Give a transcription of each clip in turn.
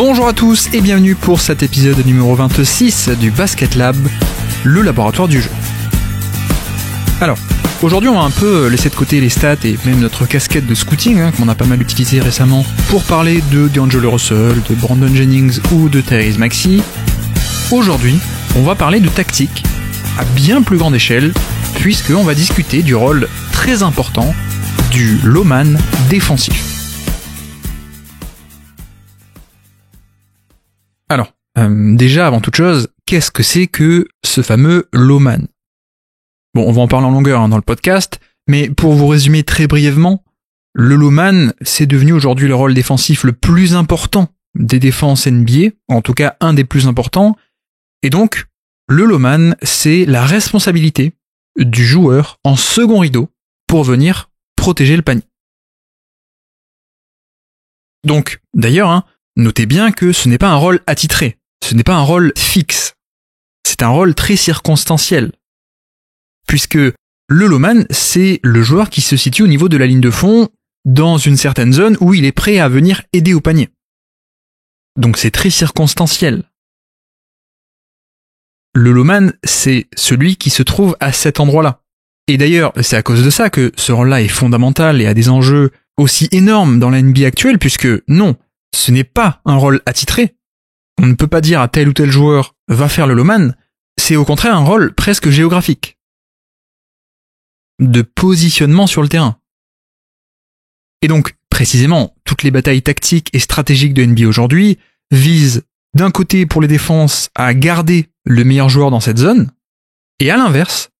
Bonjour à tous et bienvenue pour cet épisode numéro 26 du Basket Lab, le laboratoire du jeu. Alors, aujourd'hui on va un peu laisser de côté les stats et même notre casquette de scouting, qu'on a pas mal utilisé récemment, pour parler de D'Angelo Russell, de Brandon Jennings ou de Tyrese Maxey. Aujourd'hui, on va parler de tactique à bien plus grande échelle, puisqu'on va discuter du rôle très important du low man défensif. Alors, déjà avant toute chose, qu'est-ce que c'est que ce fameux low man ? Bon, on va en parler en longueur dans le podcast, mais pour vous résumer très brièvement, le low man, c'est devenu aujourd'hui le rôle défensif le plus important des défenses NBA, en tout cas un des plus importants, et donc le low man, c'est la responsabilité du joueur en second rideau pour venir protéger le panier. Donc, d'ailleurs, notez bien que ce n'est pas un rôle attitré, ce n'est pas un rôle fixe, c'est un rôle très circonstanciel. Puisque le low man, c'est le joueur qui se situe au niveau de la ligne de fond, dans une certaine zone où il est prêt à venir aider au panier. Donc c'est très circonstanciel. Le low man, c'est celui qui se trouve à cet endroit-là. Et d'ailleurs, c'est à cause de ça que ce rôle-là est fondamental et a des enjeux aussi énormes dans la NBA actuelle, puisque non, ce n'est pas un rôle attitré. On ne peut pas dire à tel ou tel joueur « va faire le low man », c'est au contraire un rôle presque géographique. De positionnement sur le terrain. Et donc, précisément, toutes les batailles tactiques et stratégiques de NBA aujourd'hui visent d'un côté pour les défenses à garder le meilleur joueur dans cette zone, et à l'inverse,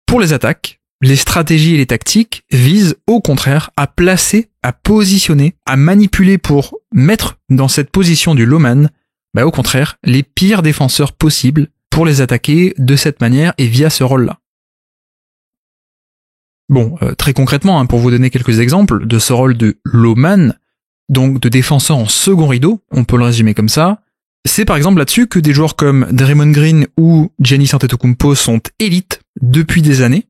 pour les attaques, les stratégies et les tactiques visent au contraire à placer, à positionner, à manipuler pour mettre dans cette position du low man, au contraire, les pires défenseurs possibles pour les attaquer de cette manière et via ce rôle-là. Bon, très concrètement, pour vous donner quelques exemples de ce rôle de low man, donc de défenseur en second rideau, on peut le résumer comme ça, c'est par exemple là-dessus que des joueurs comme Draymond Green ou Giannis Antetokounmpo sont élites depuis des années,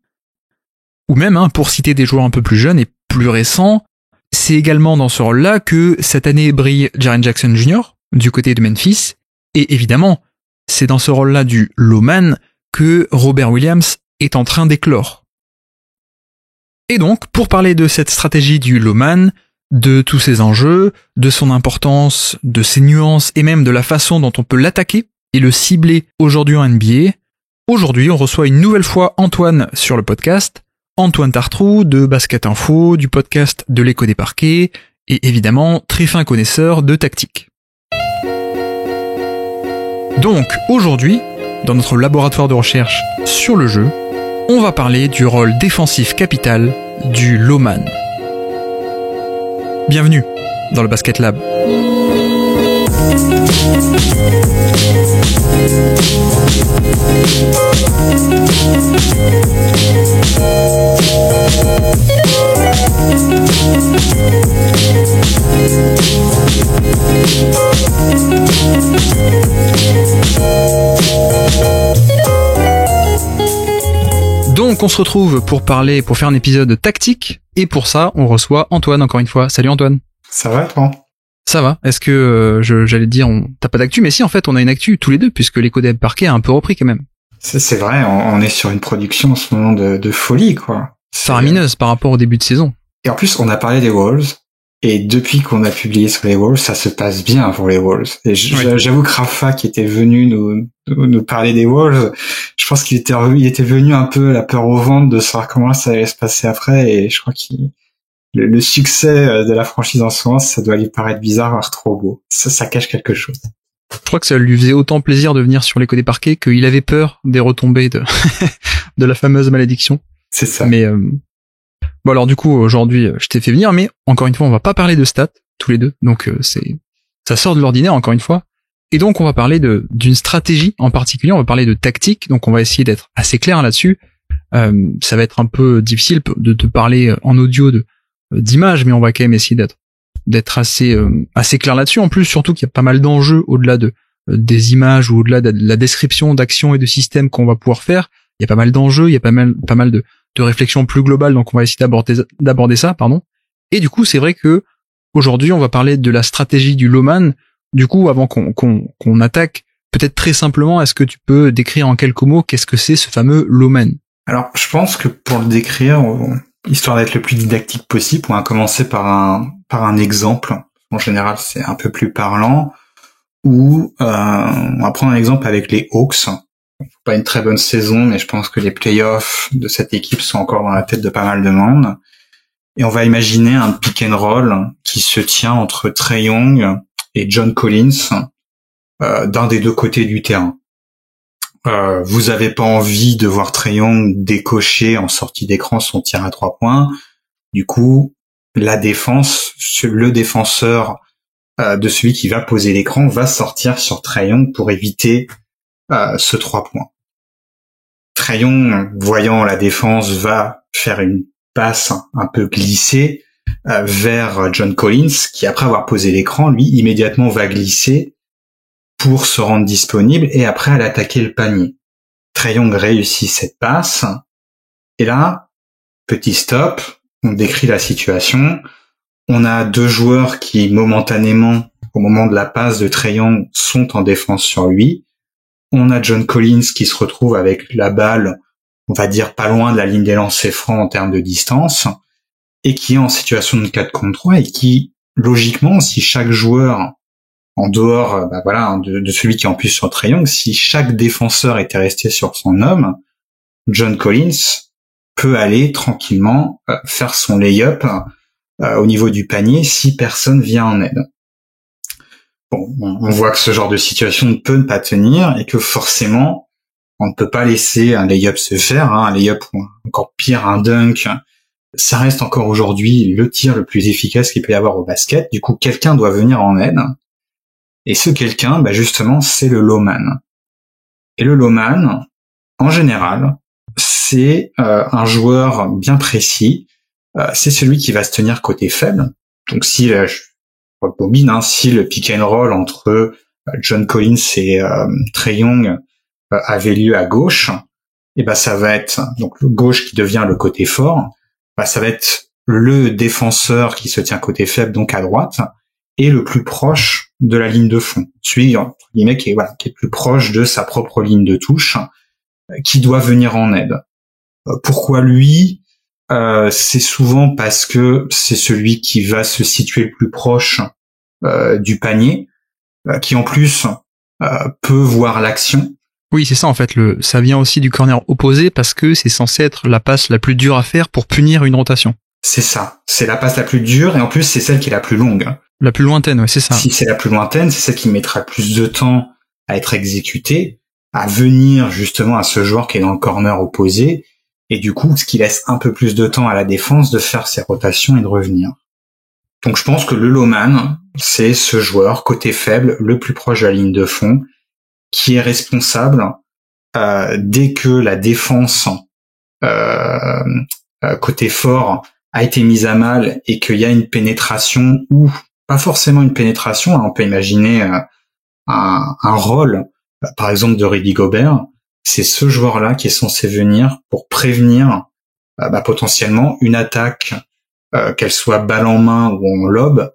ou même, pour citer des joueurs un peu plus jeunes et plus récents, c'est également dans ce rôle-là que cette année brille Jaren Jackson Jr. du côté de Memphis, et évidemment, c'est dans ce rôle-là du low man que Robert Williams est en train d'éclore. Et donc, pour parler de cette stratégie du low man, de tous ses enjeux, de son importance, de ses nuances et même de la façon dont on peut l'attaquer et le cibler aujourd'hui en NBA, aujourd'hui on reçoit une nouvelle fois Antoine sur le podcast, Antoine Tartrou de Basket Info, du podcast de l'Écho des Parquets et évidemment très fin connaisseur de tactique. Donc aujourd'hui, dans notre laboratoire de recherche sur le jeu, on va parler du rôle défensif capital du low man. Bienvenue dans le Basket Lab. Donc on se retrouve pour faire un épisode tactique, et pour ça on reçoit Antoine encore une fois. Salut Antoine. Ça va toi ? Ça va. Est-ce que j'allais dire t'as pas d'actu, mais si en fait on a une actu tous les deux puisque l'Écho des Parquets a un peu repris quand même. C'est vrai, on est sur une production en ce moment de folie quoi. Faramineuse par rapport au début de saison. Et en plus on a parlé des Wolves. Et depuis qu'on a publié sur les Wolves, ça se passe bien pour les Wolves. Et j'avoue que Rafa, qui était venu nous parler des Wolves, je pense qu'il était venu un peu la peur au ventre de savoir comment ça allait se passer après. Et je crois le succès de la franchise en ce moment, ça doit lui paraître bizarre, voire trop beau. Ça cache quelque chose. Je crois que ça lui faisait autant plaisir de venir sur l'Écho des Parquets qu'il avait peur des retombées de la fameuse malédiction. C'est ça. Mais bon alors du coup aujourd'hui je t'ai fait venir, mais encore une fois on va pas parler de stats tous les deux, donc ça sort de l'ordinaire encore une fois, et donc on va parler d'une stratégie en particulier, on va parler de tactique, donc on va essayer d'être assez clair là-dessus. Ça va être un peu difficile de te parler en audio d'images, mais on va quand même essayer d'être assez clair là-dessus, en plus surtout qu'il y a pas mal d'enjeux au-delà des images ou au-delà de la description d'actions et de systèmes qu'on va pouvoir faire. Il y a pas mal d'enjeux, il y a pas mal de réflexions plus globales, donc on va essayer d'aborder ça, pardon. Et du coup, c'est vrai que aujourd'hui, on va parler de la stratégie du low man, Du coup, avant qu'on attaque, peut-être très simplement, est-ce que tu peux décrire en quelques mots qu'est-ce que c'est ce fameux low man? Alors, je pense que pour le décrire, histoire d'être le plus didactique possible, on va commencer par un exemple. En général, c'est un peu plus parlant. Ou on va prendre un exemple avec les Hawks. Pas une très bonne saison, mais je pense que les playoffs de cette équipe sont encore dans la tête de pas mal de monde. Et on va imaginer un pick and roll qui se tient entre Trae Young et John Collins d'un des deux côtés du terrain. Vous avez pas envie de voir Trae Young décocher en sortie d'écran son tir à 3 points. Du coup, la défense, le défenseur de celui qui va poser l'écran va sortir sur Trae Young pour éviter ce 3 points. Trae Young, voyant la défense, va faire une passe un peu glissée vers John Collins, qui après avoir posé l'écran, lui, immédiatement va glisser pour se rendre disponible et après aller attaquer le panier. Trae Young réussit cette passe, et là, petit stop, on décrit la situation. On a deux joueurs qui, momentanément, au moment de la passe de Trae Young, sont en défense sur lui. On a John Collins qui se retrouve avec la balle, on va dire pas loin de la ligne des lancers francs en termes de distance, et qui est en situation de 4 contre 3, et qui, logiquement, si chaque joueur, en dehors de celui qui est en plus sur Trae Young, si chaque défenseur était resté sur son homme, John Collins peut aller tranquillement faire son lay-up au niveau du panier si personne vient en aide. Bon, on voit que ce genre de situation ne peut pas tenir et que forcément, on ne peut pas laisser un lay-up se faire, un lay-up ou encore pire, un dunk. Ça reste encore aujourd'hui le tir le plus efficace qu'il peut y avoir au basket. Du coup, quelqu'un doit venir en aide. Et ce quelqu'un, justement, c'est le low man. Et le low man, en général, c'est un joueur bien précis. C'est celui qui va se tenir côté faible. Donc si si le pick and roll entre John Collins et Trae Young avait lieu à gauche, et ça va être donc le gauche qui devient le côté fort. Ça va être le défenseur qui se tient côté faible, donc à droite, et le plus proche de la ligne de fond. Celui entre guillemets qui est plus proche de sa propre ligne de touche, qui doit venir en aide. Pourquoi lui? C'est souvent parce que c'est celui qui va se situer le plus proche du panier, qui en plus peut voir l'action. Oui, c'est ça en fait. Ça vient aussi du corner opposé parce que c'est censé être la passe la plus dure à faire pour punir une rotation. C'est ça. C'est la passe la plus dure et en plus c'est celle qui est la plus longue. La plus lointaine, ouais, c'est ça. Si c'est la plus lointaine, c'est celle qui mettra le plus de temps à être exécutée, à venir justement à ce joueur qui est dans le corner opposé. Et du coup, ce qui laisse un peu plus de temps à la défense de faire ses rotations et de revenir. Donc je pense que le low man, c'est ce joueur côté faible, le plus proche de la ligne de fond, qui est responsable dès que la défense côté fort a été mise à mal et qu'il y a une pénétration ou pas forcément une pénétration, on peut imaginer un rôle, par exemple de Rudy Gobert. C'est ce joueur-là qui est censé venir pour prévenir potentiellement une attaque, qu'elle soit balle en main ou en lob,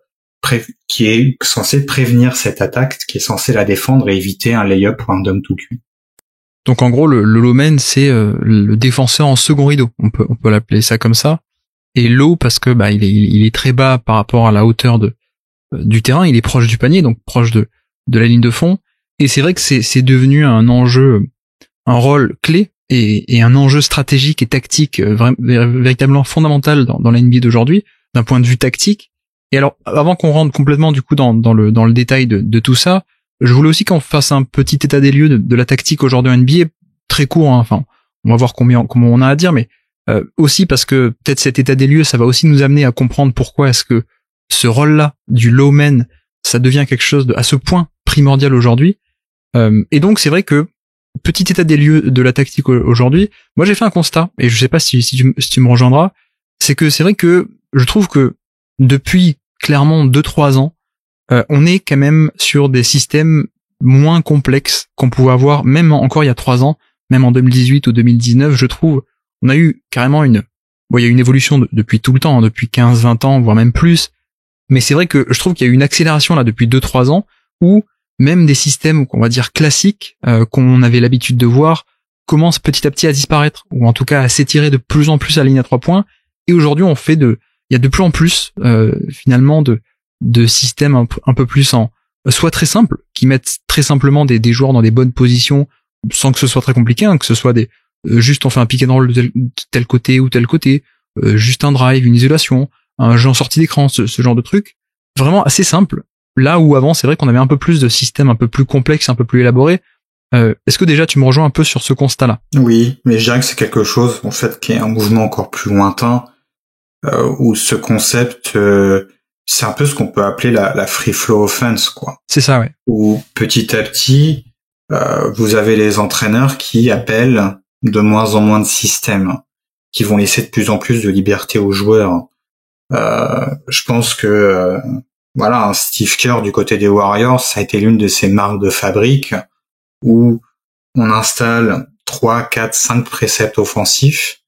qui est censé prévenir cette attaque, qui est censé la défendre et éviter un lay-up ou un dunk tout cuit. Donc en gros, le low man, c'est le défenseur en second rideau. On peut l'appeler ça comme ça. Et low parce que il est très bas par rapport à la hauteur du terrain. Il est proche du panier, donc proche de la ligne de fond. Et c'est vrai que c'est devenu un enjeu, un rôle clé et un enjeu stratégique et tactique véritablement fondamental dans la NBA d'aujourd'hui, d'un point de vue tactique. Et alors, avant qu'on rentre complètement du coup dans le détail de tout ça, je voulais aussi qu'on fasse un petit état des lieux de la tactique aujourd'hui en NBA, très court, hein. Enfin, on va voir comment on a à dire, mais aussi parce que peut-être cet état des lieux, ça va aussi nous amener à comprendre pourquoi est-ce que ce rôle-là du low man, ça devient quelque chose à ce point primordial aujourd'hui. Et donc c'est vrai que petit état des lieux de la tactique aujourd'hui, moi j'ai fait un constat, et je sais pas si tu me rejoindras, c'est que c'est vrai que je trouve que depuis clairement 2-3 ans, on est quand même sur des systèmes moins complexes qu'on pouvait avoir même encore il y a 3 ans, même en 2018 ou 2019, je trouve. On a eu carrément il y a une évolution depuis tout le temps, hein, depuis 15-20 ans, voire même plus. Mais c'est vrai que je trouve qu'il y a eu une accélération là depuis 2-3 ans où même des systèmes qu'on va dire classiques, qu'on avait l'habitude de voir, commencent petit à petit à disparaître, ou en tout cas à s'étirer de plus en plus à la ligne à 3 points. Et aujourd'hui, il y a de plus en plus finalement de systèmes un peu plus soit très simples, qui mettent très simplement des joueurs dans des bonnes positions sans que ce soit très compliqué, hein, que ce soit juste on fait un pick and roll de tel côté ou tel côté, juste un drive, une isolation, un jeu en sortie d'écran, ce genre de truc, vraiment assez simple. Là où avant, c'est vrai qu'on avait un peu plus de systèmes un peu plus complexes, un peu plus élaborés. Est-ce que déjà tu me rejoins un peu sur ce constat-là? Oui, mais je dirais que c'est quelque chose en fait qui est un mouvement encore plus lointain, où ce concept, c'est un peu ce qu'on peut appeler la free flow offense, quoi. C'est ça, ouais. Où petit à petit, vous avez les entraîneurs qui appellent de moins en moins de systèmes, qui vont laisser de plus en plus de liberté aux joueurs. Je pense que voilà, un Steve Kerr du côté des Warriors, ça a été l'une de ses marques de fabrique, où on installe 3, 4, 5 préceptes offensifs,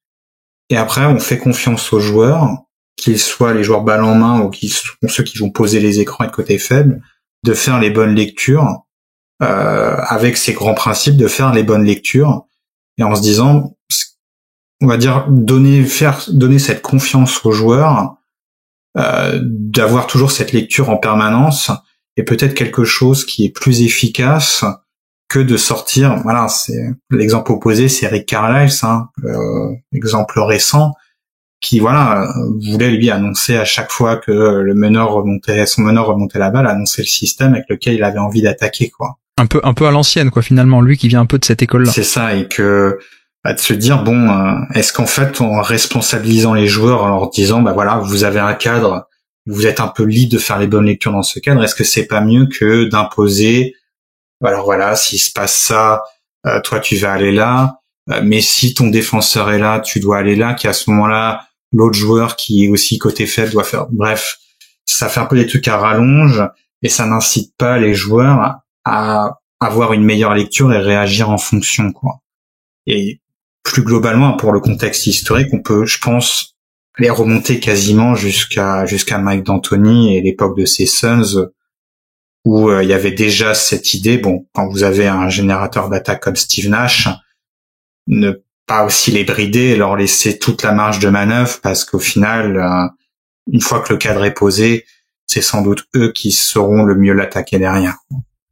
et après on fait confiance aux joueurs, qu'ils soient les joueurs balle en main ou ceux qui vont poser les écrans et de côté faible, de faire les bonnes lectures, avec ces grands principes de faire les bonnes lectures, et en se disant, on va dire, donner cette confiance aux joueurs, d'avoir toujours cette lecture en permanence, et peut-être quelque chose qui est plus efficace que de sortir, voilà, c'est l'exemple opposé, c'est Rick Carlisle, hein, exemple récent, qui voilà voulait lui annoncer à chaque fois que son meneur remontait la balle, annoncer le système avec lequel il avait envie d'attaquer, quoi. Un peu à l'ancienne, quoi, finalement, lui qui vient un peu de cette école-là. C'est ça, et que de se dire est-ce qu'en fait en responsabilisant les joueurs, en leur disant voilà, vous avez un cadre, vous êtes un peu libre de faire les bonnes lectures dans ce cadre, est-ce que c'est pas mieux que d'imposer, alors voilà, s'il se passe ça, toi tu vas aller là, mais si ton défenseur est là, tu dois aller là, qu'à ce moment-là, l'autre joueur qui est aussi côté faible doit faire, bref, ça fait un peu des trucs à rallonge, et ça n'incite pas les joueurs à avoir une meilleure lecture et réagir en fonction, quoi. Et plus globalement, pour le contexte historique, on peut, je pense, les remonter quasiment jusqu'à Mike D'Antoni et l'époque de ses Suns, où il y avait déjà cette idée, quand vous avez un générateur d'attaque comme Steve Nash, ne pas aussi les brider et leur laisser toute la marge de manœuvre, parce qu'au final, une fois que le cadre est posé, c'est sans doute eux qui sauront le mieux l'attaquer derrière.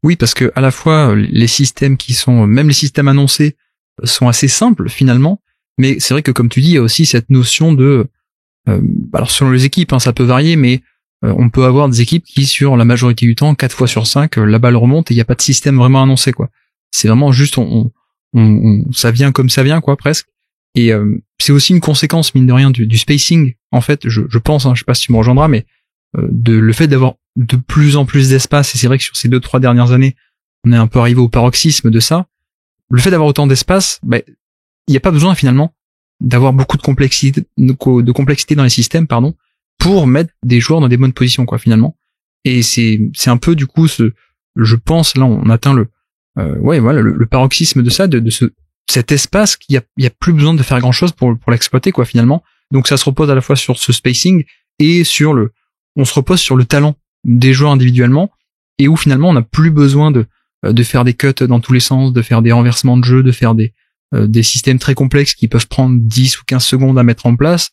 Oui, parce que à la fois les systèmes même les systèmes annoncés sont assez simples finalement, mais c'est vrai que comme tu dis, il y a aussi cette notion de, alors selon les équipes, hein, ça peut varier, mais on peut avoir des équipes qui sur la majorité du temps, 4 fois sur 5, la balle remonte et il n'y a pas de système vraiment annoncé, quoi. C'est vraiment juste ça vient comme ça vient, quoi, presque. Et c'est aussi une conséquence mine de rien du spacing, en fait, je pense, hein, je sais pas si tu me rejoindras, mais le fait d'avoir de plus en plus d'espace, et c'est vrai que sur ces 2-3 dernières années, on est un peu arrivé au paroxysme de ça. Le fait d'avoir autant d'espace, il n'y a pas besoin finalement d'avoir beaucoup de complexité dans les systèmes, pour mettre des joueurs dans des bonnes positions, quoi, finalement. Et c'est un peu du coup je pense, là on atteint le paroxysme de ça, cet espace qu'il y a plus besoin de faire grand chose pour l'exploiter, quoi, finalement. Donc ça se repose à la fois sur ce spacing et on se repose sur le talent des joueurs individuellement, et où finalement on n'a plus besoin de faire des cuts dans tous les sens, de faire des renversements de jeu, de faire des systèmes très complexes qui peuvent prendre 10 ou 15 secondes à mettre en place.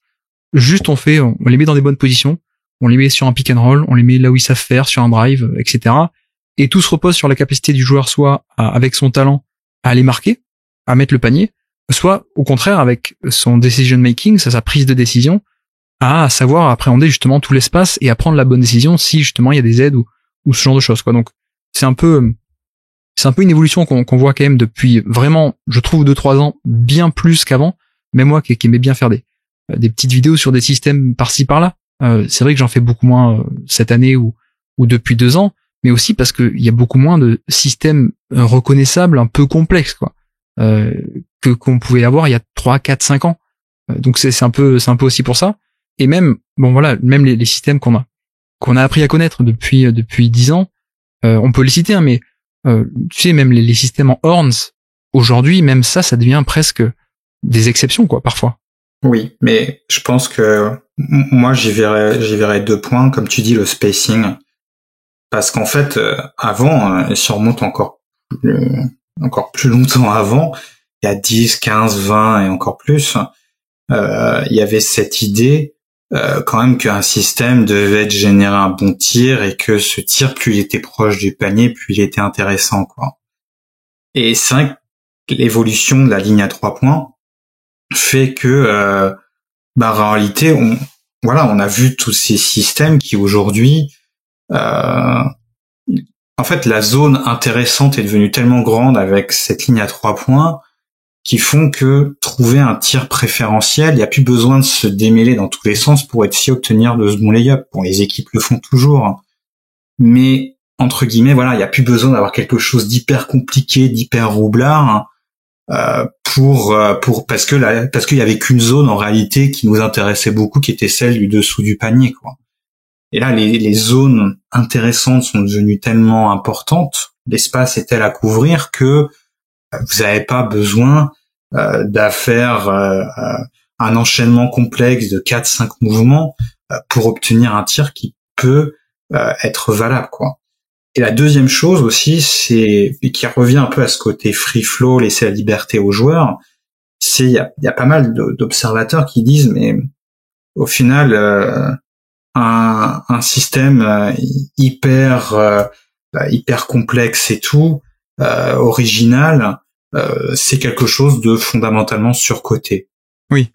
Juste on les met dans des bonnes positions, on les met sur un pick and roll, on les met là où ils savent faire, sur un drive, etc. Et tout se repose sur la capacité du joueur, soit avec son talent à aller marquer, à mettre le panier, soit au contraire avec son decision making, sa prise de décision, à savoir appréhender justement tout l'espace et à prendre la bonne décision si justement il y a des aides ou ce genre de choses, quoi. Donc c'est un peu une évolution qu'on voit quand même depuis vraiment, je trouve, 2-3 ans, bien plus qu'avant. Même moi qui aimais bien faire des petites vidéos sur des systèmes par-ci par-là. C'est vrai que j'en fais beaucoup moins cette année ou depuis 2 ans, mais aussi parce qu'il y a beaucoup moins de systèmes reconnaissables un peu complexes, quoi, qu'on pouvait avoir il y a 3, 4, 5 ans. Donc c'est un peu aussi pour ça. Et même, même les systèmes qu'on a appris à connaître depuis 10 ans, on peut les citer, hein, mais tu sais, même les systèmes en horns, aujourd'hui, même ça devient presque des exceptions, quoi, parfois. Oui, mais je pense que moi j'y verrais 2 points, comme tu dis, le spacing. parce qu'en fait, avant, si on remonte encore plus longtemps avant, il y a 10, 15, 20 et encore plus, il y avait cette idée quand même qu'un système devait générer un bon tir et que ce tir, plus il était proche du panier, plus il était intéressant, quoi. Et c'est vrai que l'évolution de la ligne à 3 points fait que, en réalité, on a vu tous ces systèmes qui aujourd'hui, en fait, la zone intéressante est devenue tellement grande avec cette ligne à 3 points qui font que trouver un tir préférentiel, il n'y a plus besoin de se démêler dans tous les sens pour être sûr d'obtenir de ce bon layup. Bon, les équipes le font toujours, hein. Mais entre guillemets, il n'y a plus besoin d'avoir quelque chose d'hyper compliqué, d'hyper roublard, hein, parce qu'il y avait qu'une zone en réalité qui nous intéressait beaucoup, qui était celle du dessous du panier, quoi. Et là, les zones intéressantes sont devenues tellement importantes, l'espace est tel à couvrir que vous n'avez pas besoin d'affaire un enchaînement complexe de 4-5 mouvements pour obtenir un tir qui peut être valable, quoi. Et la deuxième chose aussi, c'est, et qui revient un peu à ce côté free flow, laisser la liberté aux joueurs, c'est il y a pas mal d'observateurs qui disent, mais au final, un système hyper complexe et tout, original, c'est quelque chose de fondamentalement surcoté. Oui.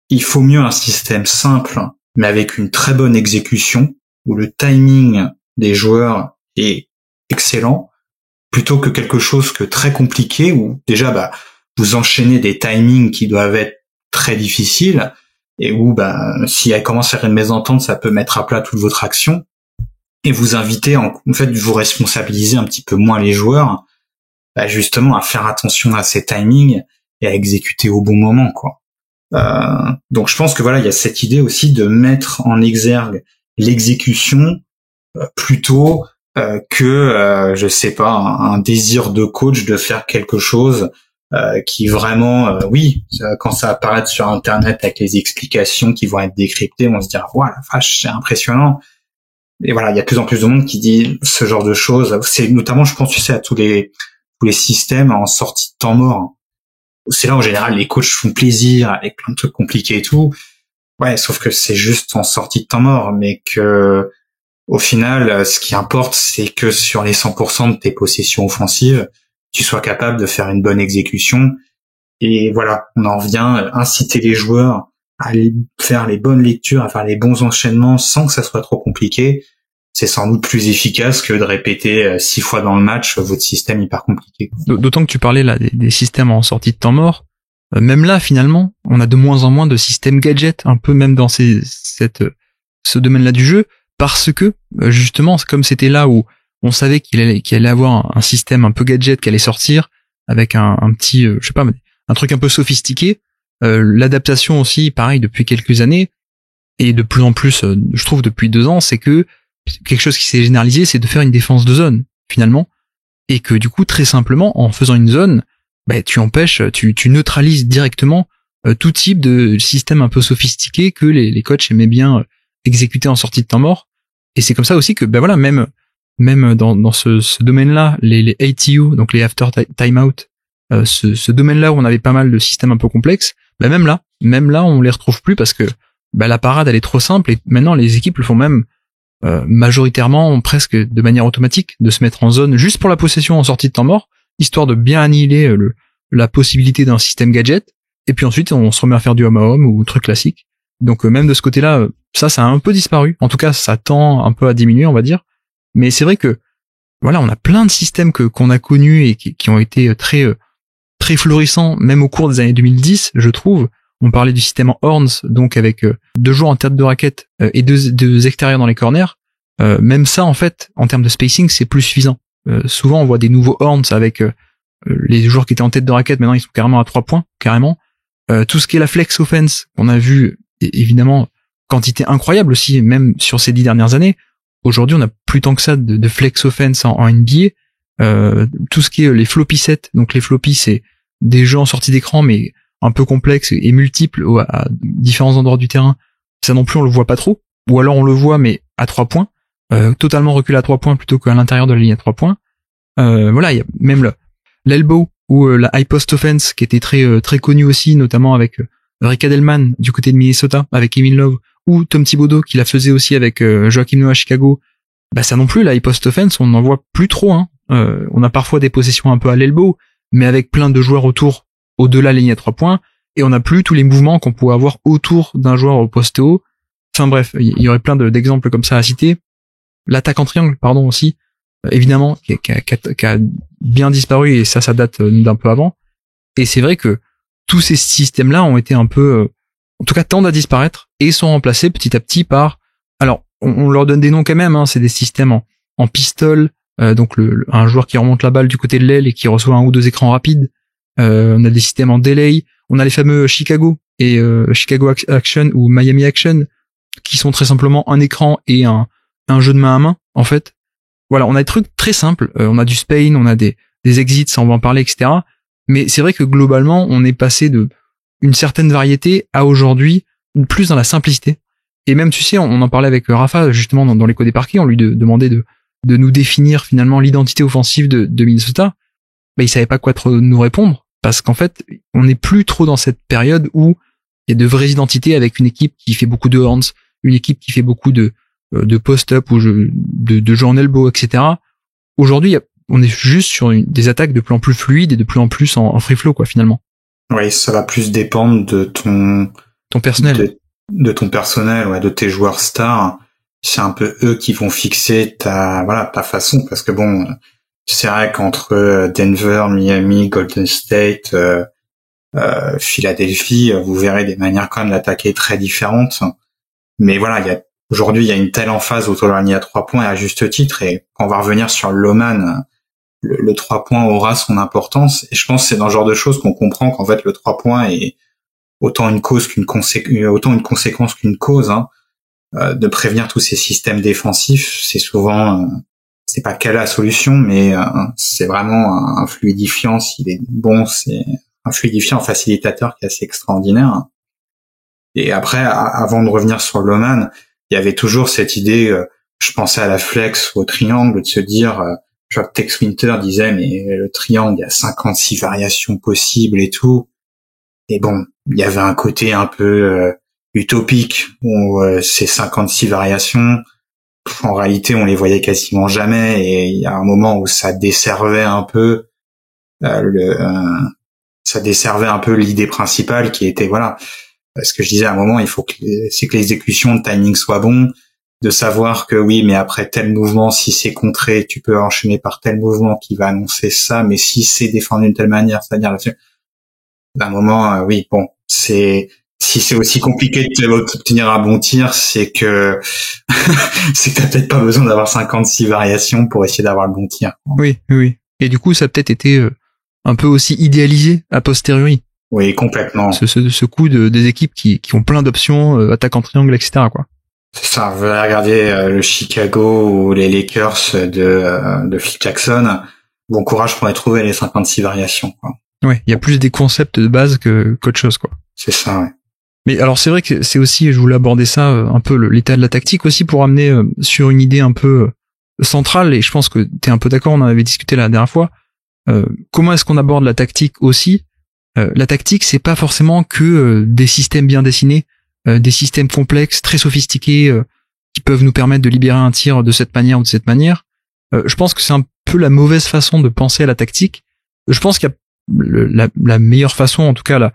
Il faut mieux un système simple, mais avec une très bonne exécution, où le timing des joueurs est excellent, plutôt que quelque chose que très compliqué, où déjà vous enchaînez des timings qui doivent être très difficiles, et où si elle commence à faire une mésentente, ça peut mettre à plat toute votre action, et vous invitez en fait vous responsabiliser un petit peu moins les joueurs, justement à faire attention à ces timings et à exécuter au bon moment, quoi. Donc je pense que il y a cette idée aussi de mettre en exergue l'exécution plutôt que je sais pas, un désir de coach de faire quelque chose qui vraiment quand ça va apparaître sur internet avec les explications qui vont être décryptées, on se dira la vache, c'est impressionnant. Et il y a de plus en plus de monde qui dit ce genre de choses. C'est notamment, je pense, à tous les systèmes en sortie de temps mort. C'est là, en général, les coachs font plaisir avec plein de trucs compliqués et tout. Ouais, sauf que c'est juste en sortie de temps mort, mais que, au final, ce qui importe, c'est que sur les 100% de tes possessions offensives, tu sois capable de faire une bonne exécution. Et on en revient, inciter les joueurs à faire les bonnes lectures, à faire les bons enchaînements sans que ça soit trop compliqué. C'est sans doute plus efficace que de répéter 6 fois dans le match votre système hyper compliqué. D'autant que tu parlais là des systèmes en sortie de temps mort. Même là, finalement, on a de moins en moins de systèmes gadgets, un peu même dans ce domaine-là du jeu, parce que justement, comme c'était là où on savait qu'il allait avoir un système un peu gadget qui allait sortir avec un petit, un truc un peu sophistiqué. L'adaptation aussi, pareil, depuis quelques années, et de plus en plus, je trouve depuis 2 ans, c'est que quelque chose qui s'est généralisé, c'est de faire une défense de zone, finalement, et que du coup, très simplement, en faisant une zone, tu neutralises directement tout type de système un peu sophistiqué que les coachs aimaient bien exécuter en sortie de temps mort. Et c'est comme ça aussi que, même dans ce domaine-là, les ATU, donc les after timeout, ce domaine-là où on avait pas mal de systèmes un peu complexes, même là, on les retrouve plus parce que la parade elle est trop simple et maintenant les équipes le font même majoritairement presque de manière automatique de se mettre en zone juste pour la possession en sortie de temps mort, histoire de bien annihiler la possibilité d'un système gadget, et puis ensuite on se remet à faire du homme à homme ou truc classique. Donc même de ce côté-là, ça a un peu disparu. En tout cas, ça tend un peu à diminuer, on va dire. Mais c'est vrai que on a plein de systèmes qu'on a connus et qui ont été très florissants, même au cours des années 2010, je trouve. On parlait du système en horns, donc avec 2 joueurs en tête de raquette et 2 extérieurs dans les corners. Même ça, en fait, en termes de spacing, c'est plus suffisant. Souvent, on voit des nouveaux horns avec les joueurs qui étaient en tête de raquette. Maintenant, ils sont carrément à 3 points, carrément. Tout ce qui est la flex offense, qu'on a vu, évidemment, quantité incroyable aussi, même sur ces 10 dernières années. Aujourd'hui, on a plus tant que ça de flex offense en NBA. Tout ce qui est les floppy sets, donc les floppy, c'est des jeux en sortie d'écran, mais un peu complexes et multiples à différents endroits du terrain. Ça non plus, on le voit pas trop. Ou alors on le voit, mais à 3 points. totalement reculé à 3 points plutôt qu'à l'intérieur de la ligne à 3 points. Voilà, il y a même l'elbow ou la high post offense qui était très connu aussi, notamment avec Rick Adelman du côté de Minnesota, avec Kevin Love, ou Tom Thibodeau qui la faisait aussi avec Joakim Noah à Chicago. Bah ça non plus, la high post offense, on n'en voit plus trop. On a parfois des possessions un peu à l'elbow, mais avec plein de joueurs autour, au-delà de la ligne à 3 points, et on n'a plus tous les mouvements qu'on pouvait avoir autour d'un joueur au poste haut. Enfin bref, il y aurait plein d'exemples comme ça à citer. L'attaque en triangle, pardon, aussi, évidemment, qui a bien disparu, et ça date d'un peu avant. Et c'est vrai que tous ces systèmes-là ont été un peu, en tout cas, tendent à disparaître, et sont remplacés petit à petit par, alors, on leur donne des noms quand même, c'est des systèmes en pistol, donc un joueur qui remonte la balle du côté de l'aile et qui reçoit un ou deux écrans rapides. On a des systèmes en delay, on a les fameux Chicago et Chicago Action ou Miami Action, qui sont très simplement un écran et un jeu de main à main, en fait. Voilà, on a des trucs très simples, on a du Spain, on a des exits, ça on va en parler, etc. Mais c'est vrai que globalement, on est passé de une certaine variété à aujourd'hui plus dans la simplicité. Et même, tu sais, on en parlait avec Rafa, justement, dans l'écho des parquets, on lui demandait de nous définir finalement l'identité offensive de Minnesota. Ben, il savait pas quoi nous répondre, parce qu'en fait, on n'est plus trop dans cette période où il y a de vraies identités avec une équipe qui fait beaucoup de hands, une équipe qui fait beaucoup de post-up ou de jeu en elbow, etc. Aujourd'hui, on est juste sur des attaques de plus en plus fluides et de plus en plus en free flow, quoi, finalement. Oui, ça va plus dépendre de ton personnel. De ton personnel, ouais, de tes joueurs stars. C'est un peu eux qui vont fixer ta façon, parce que bon, c'est vrai qu'entre Denver, Miami, Golden State, Philadelphie, vous verrez des manières quand même d'attaquer très différentes. Mais voilà, aujourd'hui, il y a une telle emphase autour de la ligne à 3 points, et à juste titre, et quand on va revenir sur Loman, le 3 points aura son importance, et je pense que c'est dans ce genre de choses qu'on comprend qu'en fait le 3 points est autant une conséquence qu'une cause, de prévenir tous ces systèmes défensifs. C'est souvent, c'est pas quelle est la solution, mais c'est vraiment un fluidifiant. S'il est bon, c'est un fluidifiant facilitateur qui est assez extraordinaire. Et après, avant de revenir sur Loman, il y avait toujours cette idée, je pensais à la flex ou au triangle, de se dire, je vois que Tex Winter disait, mais le triangle, il y a 56 variations possibles et tout. Et bon, il y avait un côté un peu utopique où ces 56 variations, en réalité, on les voyait quasiment jamais, et il y a un moment où ça desservait un peu l'idée principale qui était, voilà, ce que je disais à un moment, il faut que l'exécution, le timing soit bon, de savoir que oui, mais après tel mouvement, si c'est contré, tu peux enchaîner par tel mouvement qui va annoncer ça, mais si c'est défendu d'une telle manière, c'est-à-dire là-dessus, d'un moment, oui, bon, si c'est aussi compliqué d'obtenir un bon tir, c'est que t'as peut-être pas besoin d'avoir 56 variations pour essayer d'avoir le bon tir. Oui. Et du coup, ça a peut-être été un peu aussi idéalisé a posteriori. Oui, complètement. Ce coup des équipes qui ont plein d'options, attaque en triangle, etc., quoi. C'est ça. Vous allez regarder le Chicago ou les Lakers de Phil Jackson. Bon courage pour les trouver, les 56 variations, quoi. Ouais, il y a plus des concepts de base qu'autre chose, quoi. C'est ça, ouais. Mais alors c'est vrai que c'est aussi, je voulais aborder ça un peu l'état de la tactique aussi pour amener sur une idée un peu centrale, et je pense que t'es un peu d'accord, on en avait discuté la dernière fois. Comment est-ce qu'on aborde la tactique aussi? La tactique, c'est pas forcément que des systèmes bien dessinés, des systèmes complexes, très sophistiqués, qui peuvent nous permettre de libérer un tir de cette manière ou de cette manière. Je pense que c'est un peu la mauvaise façon de penser à la tactique. Je pense qu'il y a la meilleure façon, en tout cas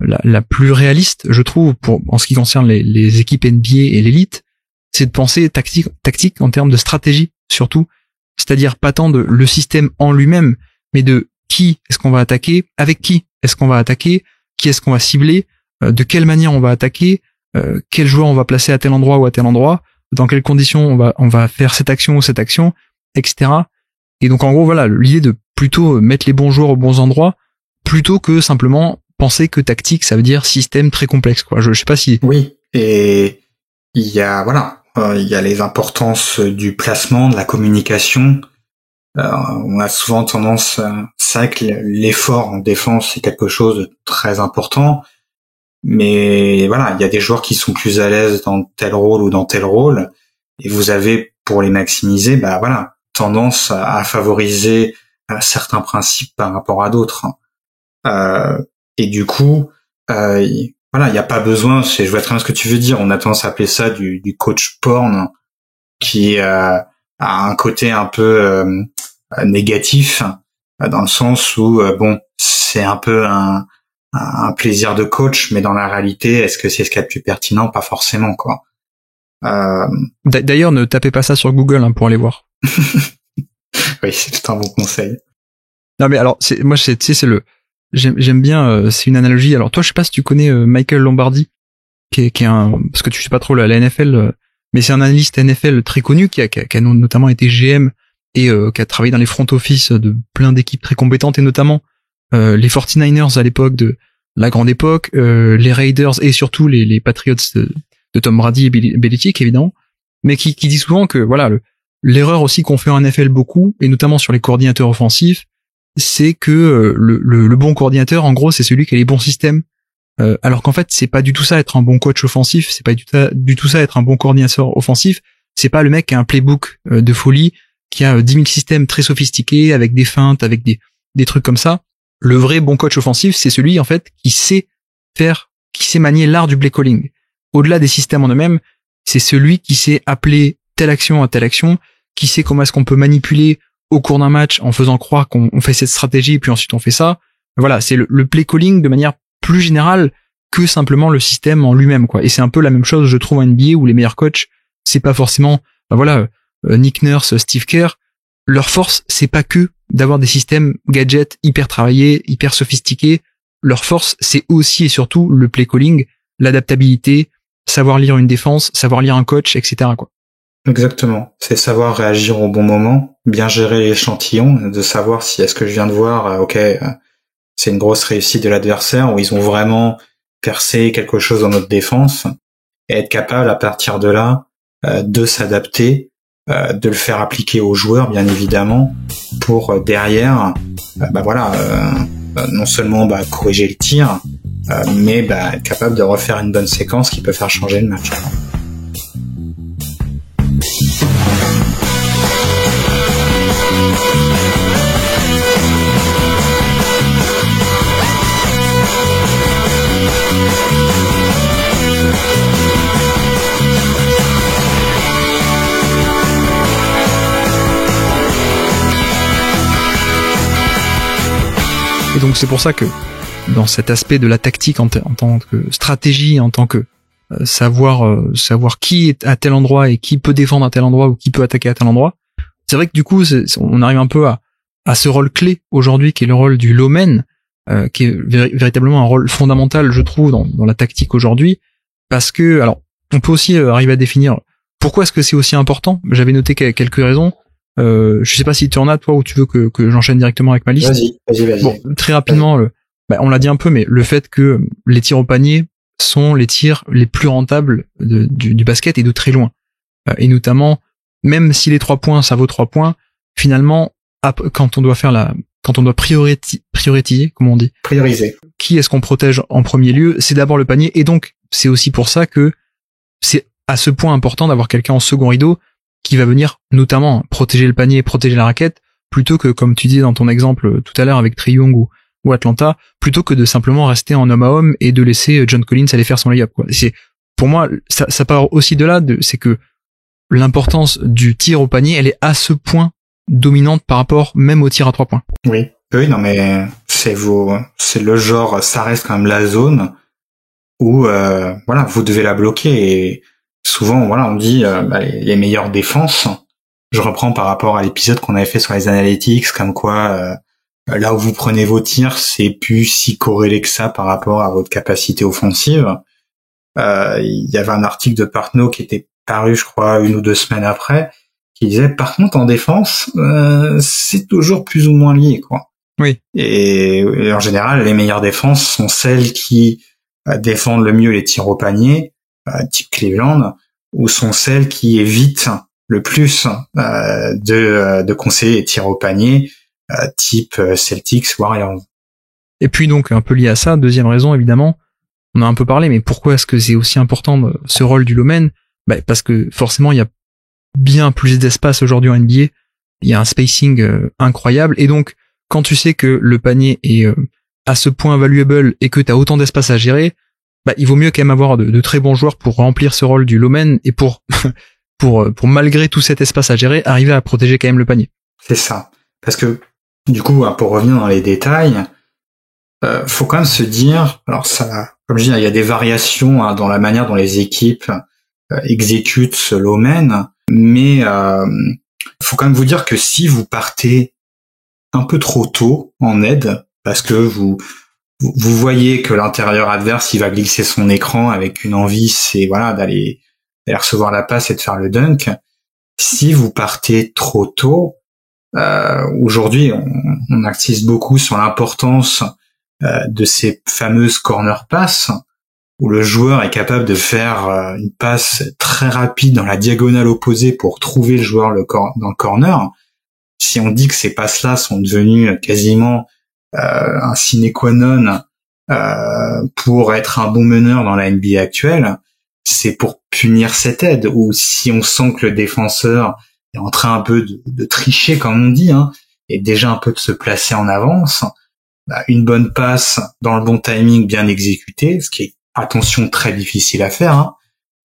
la plus réaliste, je trouve, en ce qui concerne les équipes NBA et l'élite, c'est de penser tactique en termes de stratégie, surtout. C'est-à-dire pas tant de le système en lui-même, mais de qui est-ce qu'on va attaquer, avec qui est-ce qu'on va attaquer, qui est-ce qu'on va cibler, de quelle manière on va attaquer, quel joueur on va placer à tel endroit ou à tel endroit, dans quelles conditions on va faire cette action ou cette action, etc. Et donc en gros, voilà, l'idée de plutôt mettre les bons joueurs aux bons endroits, plutôt que simplement penser que tactique, ça veut dire système très complexe, quoi. Je sais pas si... Oui, et il y a les importances du placement, de la communication. On a souvent tendance, c'est vrai que l'effort en défense, c'est quelque chose de très important, mais voilà, il y a des joueurs qui sont plus à l'aise dans tel rôle ou dans tel rôle, et vous avez pour les maximiser, bah voilà, tendance à favoriser certains principes par rapport à d'autres. Et du coup, voilà, il n'y a pas besoin, je vois très bien ce que tu veux dire, on a tendance à appeler ça du coach porn, qui a un côté un peu négatif, dans le sens où, bon, c'est un peu un plaisir de coach, mais dans la réalité, est-ce que c'est ce qu'il y a de plus pertinent? Pas forcément, quoi. D'ailleurs, ne tapez pas ça sur Google pour aller voir. Oui, c'est un bon conseil. Non, mais alors, j'aime bien, c'est une analogie. Alors toi, je sais pas si tu connais Michael Lombardi, qui est parce que tu sais pas trop la NFL, mais c'est un analyste NFL très connu qui a notamment été GM et qui a travaillé dans les front office de plein d'équipes très compétentes, et notamment les 49ers à l'époque de la grande époque, les Raiders et surtout les Patriots de Tom Brady et Belichick, évidemment, mais qui dit souvent que voilà, l'erreur aussi qu'on fait en NFL beaucoup, et notamment sur les coordinateurs offensifs, c'est que le bon coordinateur, en gros, c'est celui qui a les bons systèmes, alors qu'en fait, c'est pas du tout ça être un bon coach offensif, c'est pas du tout ça être un bon coordinateur offensif, c'est pas le mec qui a un playbook de folie, qui a 10 000 systèmes très sophistiqués, avec des feintes, avec des trucs comme ça. Le vrai bon coach offensif, c'est celui, en fait, qui sait manier l'art du play calling. Au-delà des systèmes en eux-mêmes, c'est celui qui sait appeler telle action à telle action, qui sait comment est-ce qu'on peut manipuler au cours d'un match en faisant croire qu'on fait cette stratégie, puis ensuite on fait ça. Voilà, c'est le play calling de manière plus générale que simplement le système en lui-même, quoi. Et c'est un peu la même chose, je trouve, en NBA, où les meilleurs coachs, c'est pas forcément, Nick Nurse, Steve Kerr, leur force, c'est pas que d'avoir des systèmes gadgets hyper travaillés, hyper sophistiqués. Leur force, c'est aussi et surtout le play calling, l'adaptabilité, savoir lire une défense, savoir lire un coach, etc., quoi. Exactement. C'est savoir réagir au bon moment, bien gérer l'échantillon, de savoir si est-ce que je viens de voir, c'est une grosse réussite de l'adversaire, ou ils ont vraiment percé quelque chose dans notre défense, et être capable à partir de là de s'adapter, de le faire appliquer aux joueurs, bien évidemment, pour derrière, non seulement corriger le tir, mais être capable de refaire une bonne séquence qui peut faire changer le match. Et donc c'est pour ça que dans cet aspect de la tactique en tant que stratégie, en tant que savoir qui est à tel endroit et qui peut défendre à tel endroit ou qui peut attaquer à tel endroit, c'est vrai que du coup on arrive un peu à ce rôle clé aujourd'hui qui est le rôle du lawman, qui est véritablement un rôle fondamental, je trouve, dans la tactique aujourd'hui, parce que alors on peut aussi arriver à définir pourquoi est-ce que c'est aussi important. J'avais noté quelques raisons. Je sais pas si tu en as, toi, ou tu veux que j'enchaîne directement avec ma liste. Vas-y. Bon, très rapidement, on l'a dit un peu, mais le fait que les tirs au panier sont les tirs les plus rentables du basket, et de très loin. Et notamment, même si les 3 points, ça vaut 3 points, finalement, quand on doit prioriser, comment on dit? Prioriser. Qui est-ce qu'on protège en premier lieu? C'est d'abord le panier, et donc, c'est aussi pour ça que c'est à ce point important d'avoir quelqu'un en second rideau qui va venir notamment protéger le panier, protéger la raquette, plutôt que, comme tu disais dans ton exemple tout à l'heure avec Trae Young ou Atlanta, plutôt que de simplement rester en homme à homme et de laisser John Collins aller faire son layup, quoi. C'est, pour moi, ça part aussi de là, c'est que l'importance du tir au panier, elle est à ce point dominante par rapport même au tir à 3 points. Oui, non, mais c'est le genre, ça reste quand même la zone où, vous devez la bloquer. Et souvent, on dit les meilleures défenses. Je reprends par rapport à l'épisode qu'on avait fait sur les analytics, comme quoi là où vous prenez vos tirs, c'est plus si corrélé que ça par rapport à votre capacité offensive. Il y avait un article de Partno qui était paru, je crois, 1 ou 2 semaines après, qui disait par contre en défense, c'est toujours plus ou moins lié, quoi. Oui. Et en général, les meilleures défenses sont celles qui défendent le mieux les tirs au panier, type Cleveland, ou sont celles qui évitent le plus de conseiller les tirs au panier, type Celtics, Warriors. Et puis donc, un peu lié à ça, deuxième raison, évidemment, on a un peu parlé, mais pourquoi est-ce que c'est aussi important ce rôle du lawman? Parce que forcément, il y a bien plus d'espace aujourd'hui en NBA. Il y a un spacing incroyable, et donc quand tu sais que le panier est à ce point valuable et que tu as autant d'espace à gérer, bah il vaut mieux quand même avoir de très bons joueurs pour remplir ce rôle du low man et pour pour malgré tout cet espace à gérer, arriver à protéger quand même le panier. C'est ça. Parce que du coup, pour revenir dans les détails, faut quand même se dire, alors ça, comme je dis, il y a des variations dans la manière dont les équipes exécutent ce low man, mais faut quand même vous dire que si vous partez un peu trop tôt en aide, parce que vous voyez que l'intérieur adverse il va glisser son écran avec une envie, c'est voilà d'aller recevoir la passe et de faire le dunk. Si vous partez trop tôt, aujourd'hui on insiste beaucoup sur l'importance de ces fameuses corner passes où le joueur est capable de faire une passe très rapide dans la diagonale opposée pour trouver le joueur dans le corner. Si on dit que ces passes-là sont devenues quasiment un sine qua non pour être un bon meneur dans la NBA actuelle, c'est pour punir cette aide. Ou si on sent que le défenseur est en train un peu de tricher, comme on dit, et déjà un peu de se placer en avance, une bonne passe dans le bon timing bien exécutée, ce qui est, attention, très difficile à faire.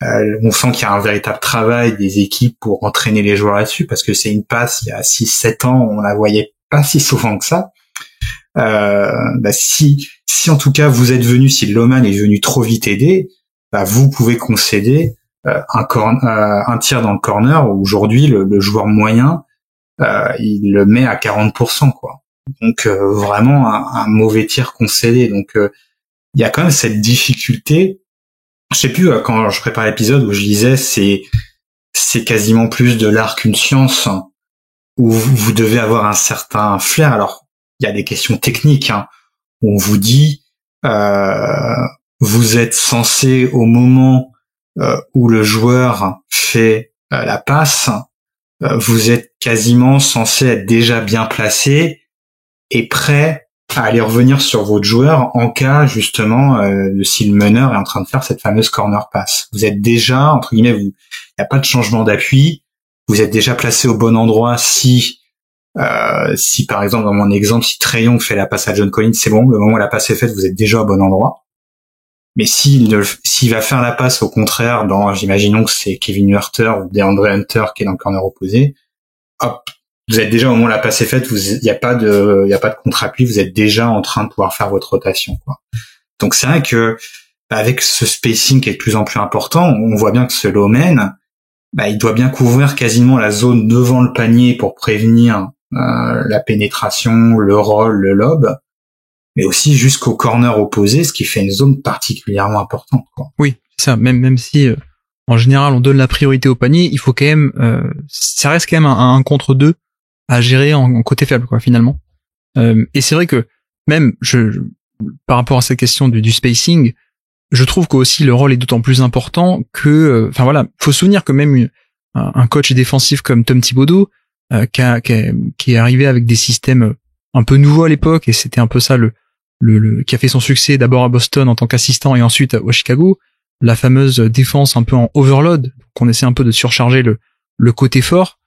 On sent qu'il y a un véritable travail des équipes pour entraîner les joueurs là-dessus, parce que c'est une passe, il y a 6-7 ans, on la voyait pas si souvent que ça. Si en tout cas vous êtes venu, si le Loman est venu trop vite aider, vous pouvez concéder un tir dans le corner où aujourd'hui le joueur moyen il le met à 40%, quoi. Donc vraiment un mauvais tir concédé. Donc il y a quand même cette difficulté. Je sais plus quand je prépare l'épisode où je disais c'est quasiment plus de l'art qu'une science, où vous devez avoir un certain flair. Alors il y a des questions techniques où on vous dit vous êtes censé au moment où le joueur fait la passe, vous êtes quasiment censé être déjà bien placé et prêt à aller revenir sur votre joueur en cas justement de si le meneur est en train de faire cette fameuse corner pass. Vous êtes déjà, entre guillemets, il n'y a pas de changement d'appui, vous êtes déjà placé au bon endroit. Si par exemple dans mon exemple, si Trae Young fait la passe à John Collins, c'est bon, le moment où la passe est faite, vous êtes déjà au bon endroit. Mais s'il va faire la passe au contraire, imaginons que c'est Kevin Huerter ou DeAndre Hunter qui est dans le corner opposé, hop, vous êtes déjà au moment où la passe est faite, il y a pas de contre-appui, vous êtes déjà en train de pouvoir faire votre rotation, quoi. Donc c'est vrai que avec ce spacing qui est de plus en plus important, on voit bien que ce low man, il doit bien couvrir quasiment la zone devant le panier pour prévenir la pénétration, le roll, le lob, mais aussi jusqu'au corner opposé, ce qui fait une zone particulièrement importante, quoi. Oui, c'est ça. Même si en général on donne la priorité au panier, il faut quand même, ça reste quand même un contre deux à gérer en côté faible, quoi, finalement. Et c'est vrai que même par rapport à cette question du spacing, je trouve qu'aussi le rôle est d'autant plus important que, faut se souvenir que même un coach défensif comme Tom Thibodeau, qui est arrivé avec des systèmes un peu nouveaux à l'époque, et c'était un peu ça qui a fait son succès d'abord à Boston en tant qu'assistant et ensuite à Chicago, la fameuse défense un peu en overload, qu'on essaie un peu de surcharger le côté fort.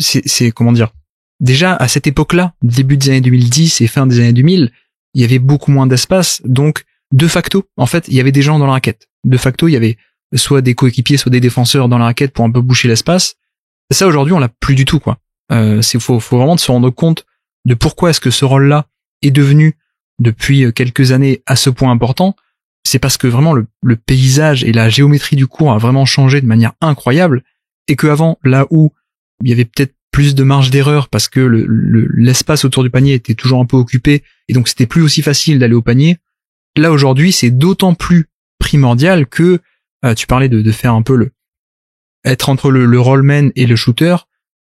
C'est comment dire, déjà à cette époque-là, début des années 2010 et fin des années 2000, il y avait beaucoup moins d'espace, donc de facto, en fait, il y avait des gens dans la raquette. De facto, il y avait soit des coéquipiers, soit des défenseurs dans la raquette pour un peu boucher l'espace. Ça, aujourd'hui, on l'a plus du tout, quoi. Faut vraiment se rendre compte de pourquoi est-ce que ce rôle-là est devenu, depuis quelques années, à ce point important. C'est parce que vraiment le paysage et la géométrie du court a vraiment changé de manière incroyable, et qu'avant, là où il y avait peut-être plus de marge d'erreur parce que l'espace autour du panier était toujours un peu occupé, et donc c'était plus aussi facile d'aller au panier. Là, aujourd'hui, c'est d'autant plus primordial que tu parlais de faire un peu être entre le rollman et le shooter.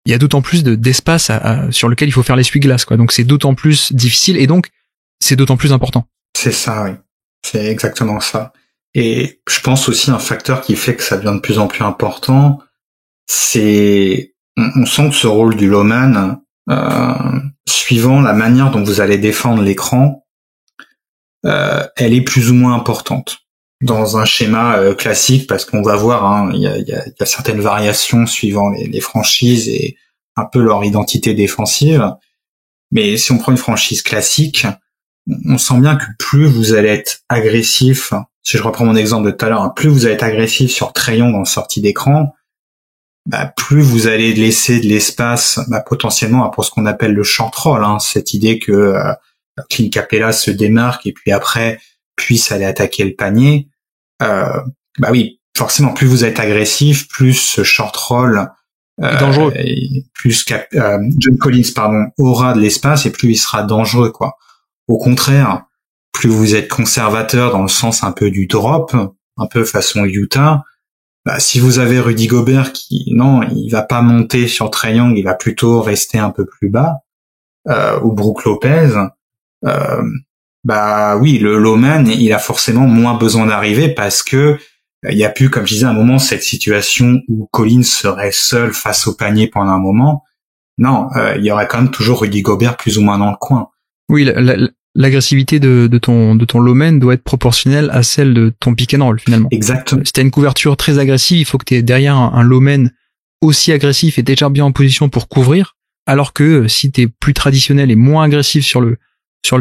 Il y a d'autant plus d'espace sur lequel il faut faire l'essuie-glace, quoi. Donc c'est d'autant plus difficile, et donc c'est d'autant plus important. C'est ça, oui. C'est exactement ça. Et je pense aussi un facteur qui fait que ça devient de plus en plus important, c'est on sent que ce rôle du lawman, suivant la manière dont vous allez défendre l'écran, elle est plus ou moins importante. dans un schéma classique, parce qu'on va voir, hein, il y a certaines variations suivant les franchises et un peu leur identité défensive. Mais si on prend une franchise classique, on sent bien que plus vous allez être agressif, si je reprends mon exemple de tout à l'heure, hein, plus vous allez être agressif sur Trae Young en sortie d'écran, plus vous allez laisser de l'espace potentiellement pour ce qu'on appelle le short roll, hein, cette idée que Clint Capela se démarque et puis après puisse aller attaquer le panier. Oui, forcément, plus vous êtes agressif, plus ce short roll dangereux. Plus John Collins aura de l'espace et plus il sera dangereux, quoi. Au contraire, plus vous êtes conservateur dans le sens un peu du drop, un peu façon Utah, si vous avez Rudy Gobert il va pas monter sur Trae Young, il va plutôt rester un peu plus bas, ou Brook Lopez, oui, le low man, il a forcément moins besoin d'arriver parce que il y a plus, comme je disais à un moment, cette situation où Collins serait seul face au panier pendant un moment. Non, il y aurait quand même toujours Rudy Gobert plus ou moins dans le coin. Oui, l'agressivité de ton low man doit être proportionnelle à celle de ton pick and roll, finalement. Exactement. Si t'as une couverture très agressive, il faut que t'aies derrière un low man aussi agressif et déjà bien en position pour couvrir, alors que si t'es plus traditionnel et moins agressif sur le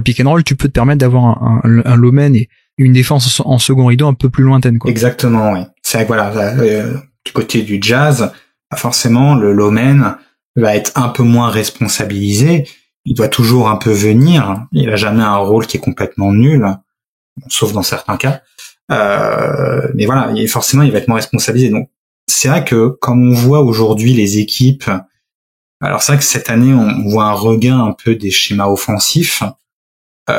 pick and roll, tu peux te permettre d'avoir un low man et une défense en second rideau un peu plus lointaine, quoi. Exactement, oui. C'est voilà, du côté du Jazz, forcément le low man va être un peu moins responsabilisé. Il doit toujours un peu venir. Il a jamais un rôle qui est complètement nul, sauf dans certains cas. Mais voilà, forcément, il va être moins responsabilisé. Donc, c'est vrai que comme on voit aujourd'hui les équipes, alors c'est vrai que cette année on voit un regain un peu des schémas offensifs,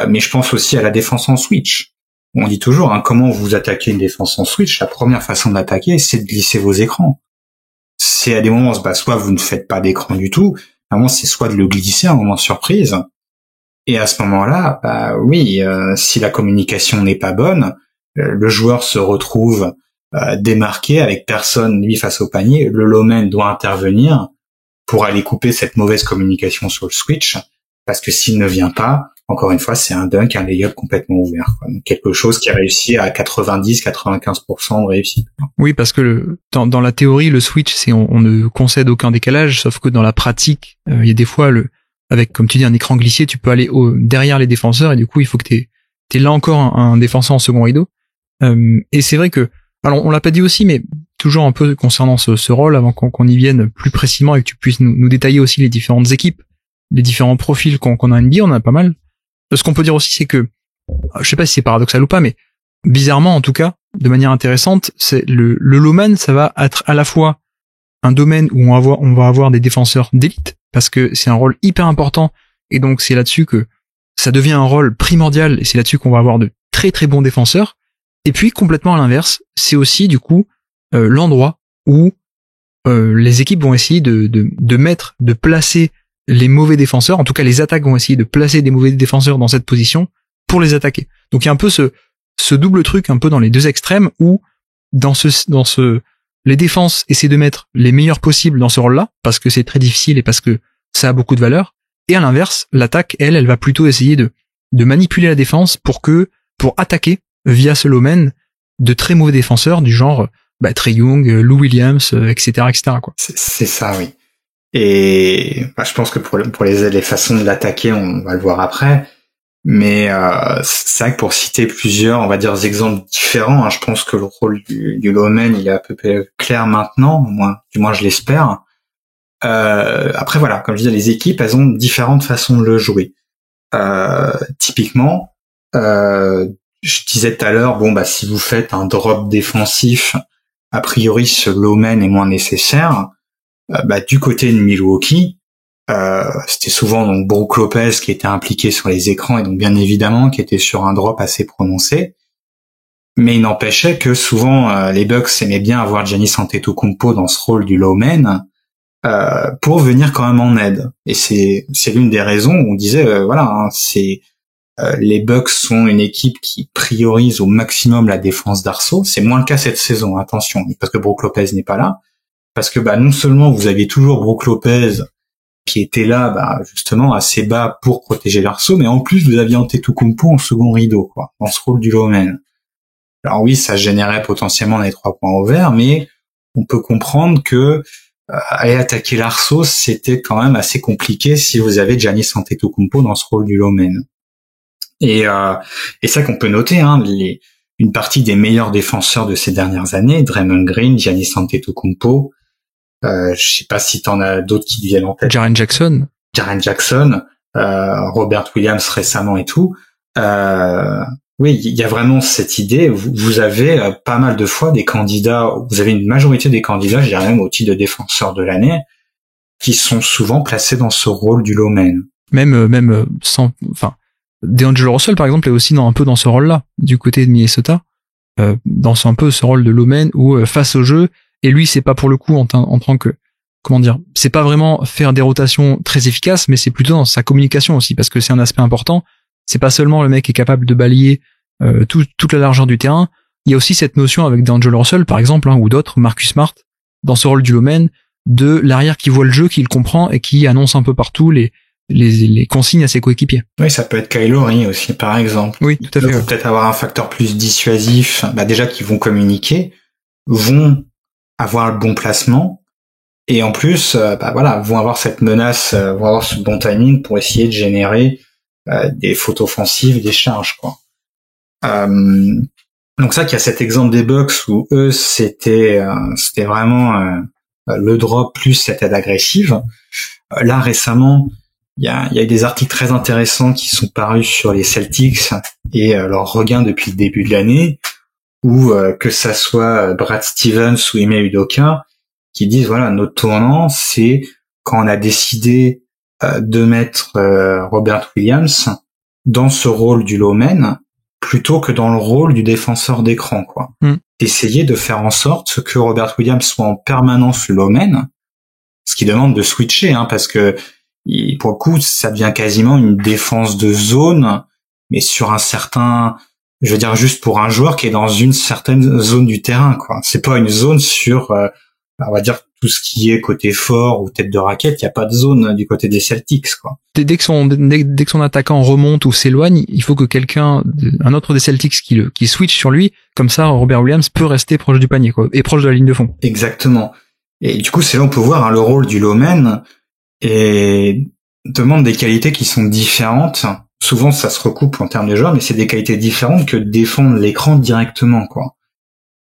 mais je pense aussi à la défense en switch. On dit toujours, hein, comment vous attaquez une défense en switch, la première façon de l'attaquer, c'est de glisser vos écrans. C'est à des moments, soit vous ne faites pas d'écran du tout, à un moment c'est soit de le glisser à un moment surprise, et à ce moment-là, si la communication n'est pas bonne, le joueur se retrouve démarqué avec personne lui face au panier, le low man doit intervenir pour aller couper cette mauvaise communication sur le switch, parce que s'il ne vient pas, encore une fois, c'est un dunk, un lay-up complètement ouvert, quoi. Donc, quelque chose qui a réussi à 90-95% de réussite. Oui, parce que dans la théorie, le switch, c'est on ne concède aucun décalage, sauf que dans la pratique, il y a des fois avec, comme tu dis, un écran glissé, tu peux aller derrière les défenseurs et du coup, il faut que t'es là encore un défenseur en second rideau. Et c'est vrai que, alors on l'a pas dit aussi, mais toujours un peu concernant ce rôle, avant qu'on y vienne plus précisément et que tu puisses nous détailler aussi les différentes équipes, les différents profils qu'on a en NBA, on en a pas mal. Ce qu'on peut dire aussi, c'est que, je sais pas si c'est paradoxal ou pas, mais bizarrement, en tout cas, de manière intéressante, c'est le low man, ça va être à la fois un domaine où on va avoir des défenseurs d'élite, parce que c'est un rôle hyper important, et donc c'est là-dessus que ça devient un rôle primordial, et c'est là-dessus qu'on va avoir de très très bons défenseurs. Et puis, complètement à l'inverse, c'est aussi, du coup, l'endroit où les équipes vont essayer de placer les mauvais défenseurs, en tout cas les attaques vont essayer de placer des mauvais défenseurs dans cette position pour les attaquer. Donc il y a un peu ce double truc un peu dans les deux extrêmes où les défenses essaient de mettre les meilleurs possibles dans ce rôle-là parce que c'est très difficile et parce que ça a beaucoup de valeur. Et à l'inverse, l'attaque, elle va plutôt essayer de manipuler la défense pour attaquer via ce low-man de très mauvais défenseurs du genre Trae Young, Lou Williams, etc., quoi. C'est ça, oui. Et je pense que pour les façons de l'attaquer, on va le voir après. Mais c'est vrai que pour citer plusieurs, on va dire, exemples différents, hein, je pense que le rôle du low man, il est à peu près clair maintenant, du moins je l'espère. Après voilà, comme je disais, les équipes, elles ont différentes façons de le jouer. Typiquement, je disais tout à l'heure, si vous faites un drop défensif, a priori ce low man est moins nécessaire. Du côté de Milwaukee, c'était souvent donc Brook Lopez qui était impliqué sur les écrans et donc bien évidemment qui était sur un drop assez prononcé. Mais il n'empêchait que souvent les Bucks aimaient bien avoir Giannis Antetokounmpo dans ce rôle du low man pour venir quand même en aide. Et c'est l'une des raisons où on disait les Bucks sont une équipe qui priorise au maximum la défense d'arceau. C'est moins le cas cette saison, attention, parce que Brook Lopez n'est pas là. Parce que non seulement vous aviez toujours Brook Lopez qui était là justement assez bas pour protéger l'arceau, mais en plus vous aviez Antetokounmpo en second rideau, quoi, dans ce rôle du low man. Alors oui, ça générait potentiellement les 3 points au vert, mais on peut comprendre que aller attaquer l'arceau, c'était quand même assez compliqué si vous avez Giannis Antetokounmpo dans ce rôle du low man. Et ça qu'on peut noter, hein, une partie des meilleurs défenseurs de ces dernières années, Draymond Green, Giannis Antetokounmpo, je sais pas si t'en as d'autres qui te viennent en tête. Jaren Jackson, Robert Williams récemment et tout. Oui, il y a vraiment cette idée. Vous avez pas mal de fois des candidats, vous avez une majorité des candidats, je dirais même au titre de défenseur de l'année, qui sont souvent placés dans ce rôle du low man. Même sans, enfin, D'Angelo Russell par exemple est aussi un peu dans ce rôle-là du côté de Minnesota, dans un peu ce rôle de low man où face au jeu, et lui c'est pas pour le coup en tant que, comment dire, c'est pas vraiment faire des rotations très efficaces, mais c'est plutôt dans sa communication aussi, parce que c'est un aspect important. C'est pas seulement le mec qui est capable de balayer toute la largeur du terrain. Il y a aussi cette notion avec D'Angelo Russell, par exemple, hein, ou d'autres, Marcus Smart, dans ce rôle du low man, de l'arrière qui voit le jeu, qui le comprend et qui annonce un peu partout les consignes à ses coéquipiers. Oui, ça peut être Kyle Lowry aussi, par exemple. Oui, tout à fait. Peut-être avoir un facteur plus dissuasif. Déjà qu'ils vont communiquer, vont avoir le bon placement, et en plus, vont avoir cette menace, vont avoir ce bon timing pour essayer de générer des fautes offensives, des charges, quoi. Donc ça, qu'il y a cet exemple des Bucks où eux, c'était vraiment le drop plus cette aide agressive. Là, récemment, il y a eu des articles très intéressants qui sont parus sur les Celtics et leur regain depuis le début de l'année, où que ça soit Brad Stevens ou Ime Udoka, qui disent voilà, notre tournant, c'est quand on a décidé de mettre Robert Williams dans ce rôle du low man plutôt que dans le rôle du défenseur d'écran, quoi. Essayer de faire en sorte que Robert Williams soit en permanence le low man, ce qui demande de switcher, hein, parce que pour le coup, ça devient quasiment une défense de zone, mais sur un certain, je veux dire juste pour un joueur qui est dans une certaine zone du terrain, quoi. C'est pas une zone sur, on va dire tout ce qui est côté fort ou tête de raquette, il y a pas de zone du côté des Celtics, quoi. Dès que son attaquant remonte ou s'éloigne, il faut que un autre des Celtics qui switch sur lui, comme ça Robert Williams peut rester proche du panier, quoi, et proche de la ligne de fond. Exactement. Et du coup, c'est là où on peut voir, hein, le rôle du low man et demande des qualités qui sont différentes. Souvent, ça se recoupe en termes de joueurs, mais c'est des qualités différentes que de défendre l'écran directement, quoi.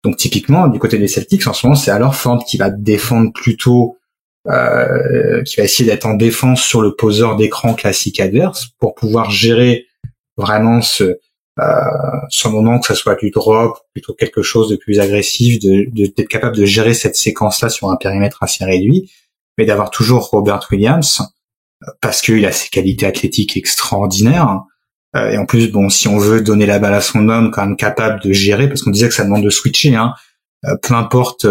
Donc, typiquement, du côté des Celtics, en ce moment, c'est Al Horford qui va défendre plutôt, qui va essayer d'être en défense sur le poseur d'écran classique adverse pour pouvoir gérer vraiment ce moment, que ça soit du drop, plutôt quelque chose de plus agressif, d'être capable de gérer cette séquence-là sur un périmètre assez réduit, mais d'avoir toujours Robert Williams, parce qu'il a ses qualités athlétiques extraordinaires. Et en plus, bon, si on veut donner la balle à son homme, quand même capable de gérer, parce qu'on disait que ça demande de switcher, hein. Peu importe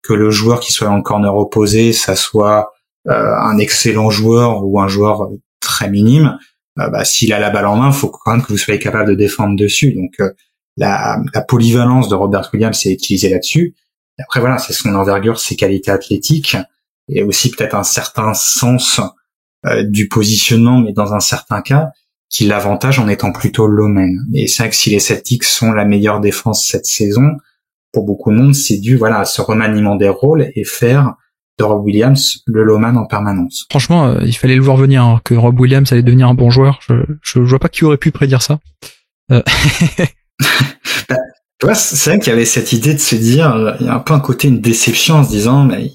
que le joueur qui soit dans le corner opposé, ça soit un excellent joueur ou un joueur très minime, s'il a la balle en main, il faut quand même que vous soyez capable de défendre dessus. Donc la polyvalence de Robert Williams est utilisée là-dessus. Et après voilà, c'est son envergure, ses qualités athlétiques, et aussi peut-être un certain sens du positionnement, mais dans un certain cas, qui l'avantage en étant plutôt low man. Et c'est vrai que si les Celtics sont la meilleure défense cette saison, pour beaucoup de monde, c'est dû à ce remaniement des rôles et faire de Rob Williams le low man en permanence. Franchement, il fallait le voir venir, hein, que Rob Williams allait devenir un bon joueur. Je vois pas qui aurait pu prédire ça. Tu vois, c'est vrai qu'il y avait cette idée de se dire, il y a un peu un côté, une déception en se disant, mais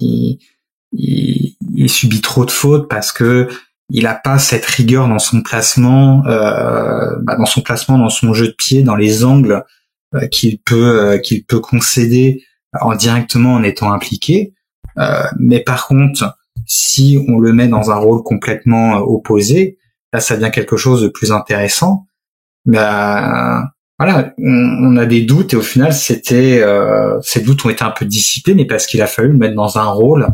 il subit trop de fautes parce que il a pas cette rigueur dans son placement, dans son jeu de pied, dans les angles qu'il peut concéder directement en étant impliqué. Mais par contre, si on le met dans un rôle complètement opposé, là, ça devient quelque chose de plus intéressant. Voilà, on a des doutes et au final, ces doutes ont été un peu dissipés, mais parce qu'il a fallu le mettre dans un rôle,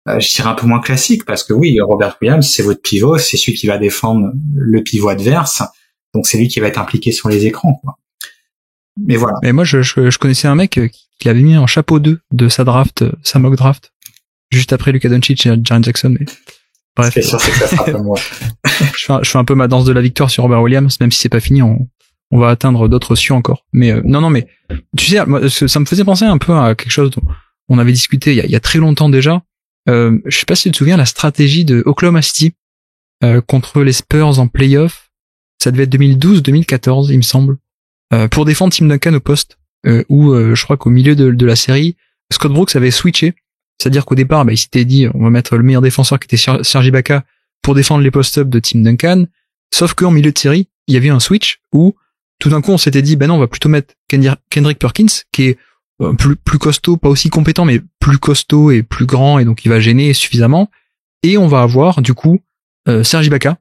je dirais un peu moins classique, parce que oui, Robert Williams, c'est votre pivot, c'est celui qui va défendre le pivot adverse, donc c'est lui qui va être impliqué sur les écrans, quoi. Mais voilà. Mais moi, je connaissais un mec qui l'avait mis en chapeau 2 de sa mock draft, juste après Luka Doncic et Jaren Jackson, mais bref. C'est sûr, c'est que ça sera pas moi. je fais un peu ma danse de la victoire sur Robert Williams, même si c'est pas fini, on va atteindre d'autres cieux encore. Mais non, mais tu sais, moi, ça me faisait penser un peu à quelque chose dont on avait discuté il y a très longtemps déjà. Je sais pas si tu te souviens la stratégie de Oklahoma City contre les Spurs en playoff. Ça devait être 2012-2014, il me semble, pour défendre Tim Duncan au poste, où je crois qu'au milieu de la série, Scott Brooks avait switché. C'est-à-dire qu'au départ, il s'était dit, on va mettre le meilleur défenseur qui était Serge Ibaka pour défendre les post-up de Tim Duncan. Sauf qu'en milieu de série, il y avait un switch où tout d'un coup on s'était dit, non, on va plutôt mettre Kendrick Perkins, qui est plus costaud, pas aussi compétent, mais plus costaud et plus grand, et donc il va gêner suffisamment. Et on va avoir du coup Serge Ibaka,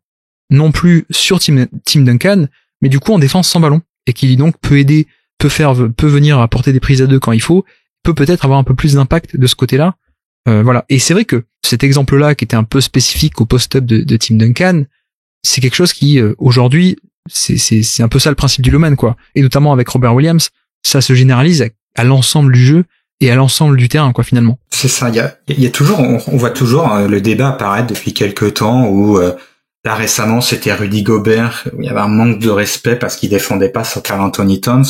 non plus sur Tim Duncan, mais du coup en défense sans ballon, et qui donc peut aider, peut venir apporter des prises à deux quand il faut, peut peut-être avoir un peu plus d'impact de ce côté-là. Voilà. Et c'est vrai que cet exemple-là, qui était un peu spécifique au post-up de Tim Duncan, c'est quelque chose qui aujourd'hui, c'est un peu ça le principe du Low-Man, quoi. Et notamment avec Robert Williams, ça se généralise à l'ensemble du jeu et à l'ensemble du terrain, quoi, finalement. C'est ça. Il y a toujours, on voit toujours le débat apparaître depuis quelques temps où là récemment c'était Rudy Gobert, où il y avait un manque de respect parce qu'il défendait pas sur Karl Anthony Towns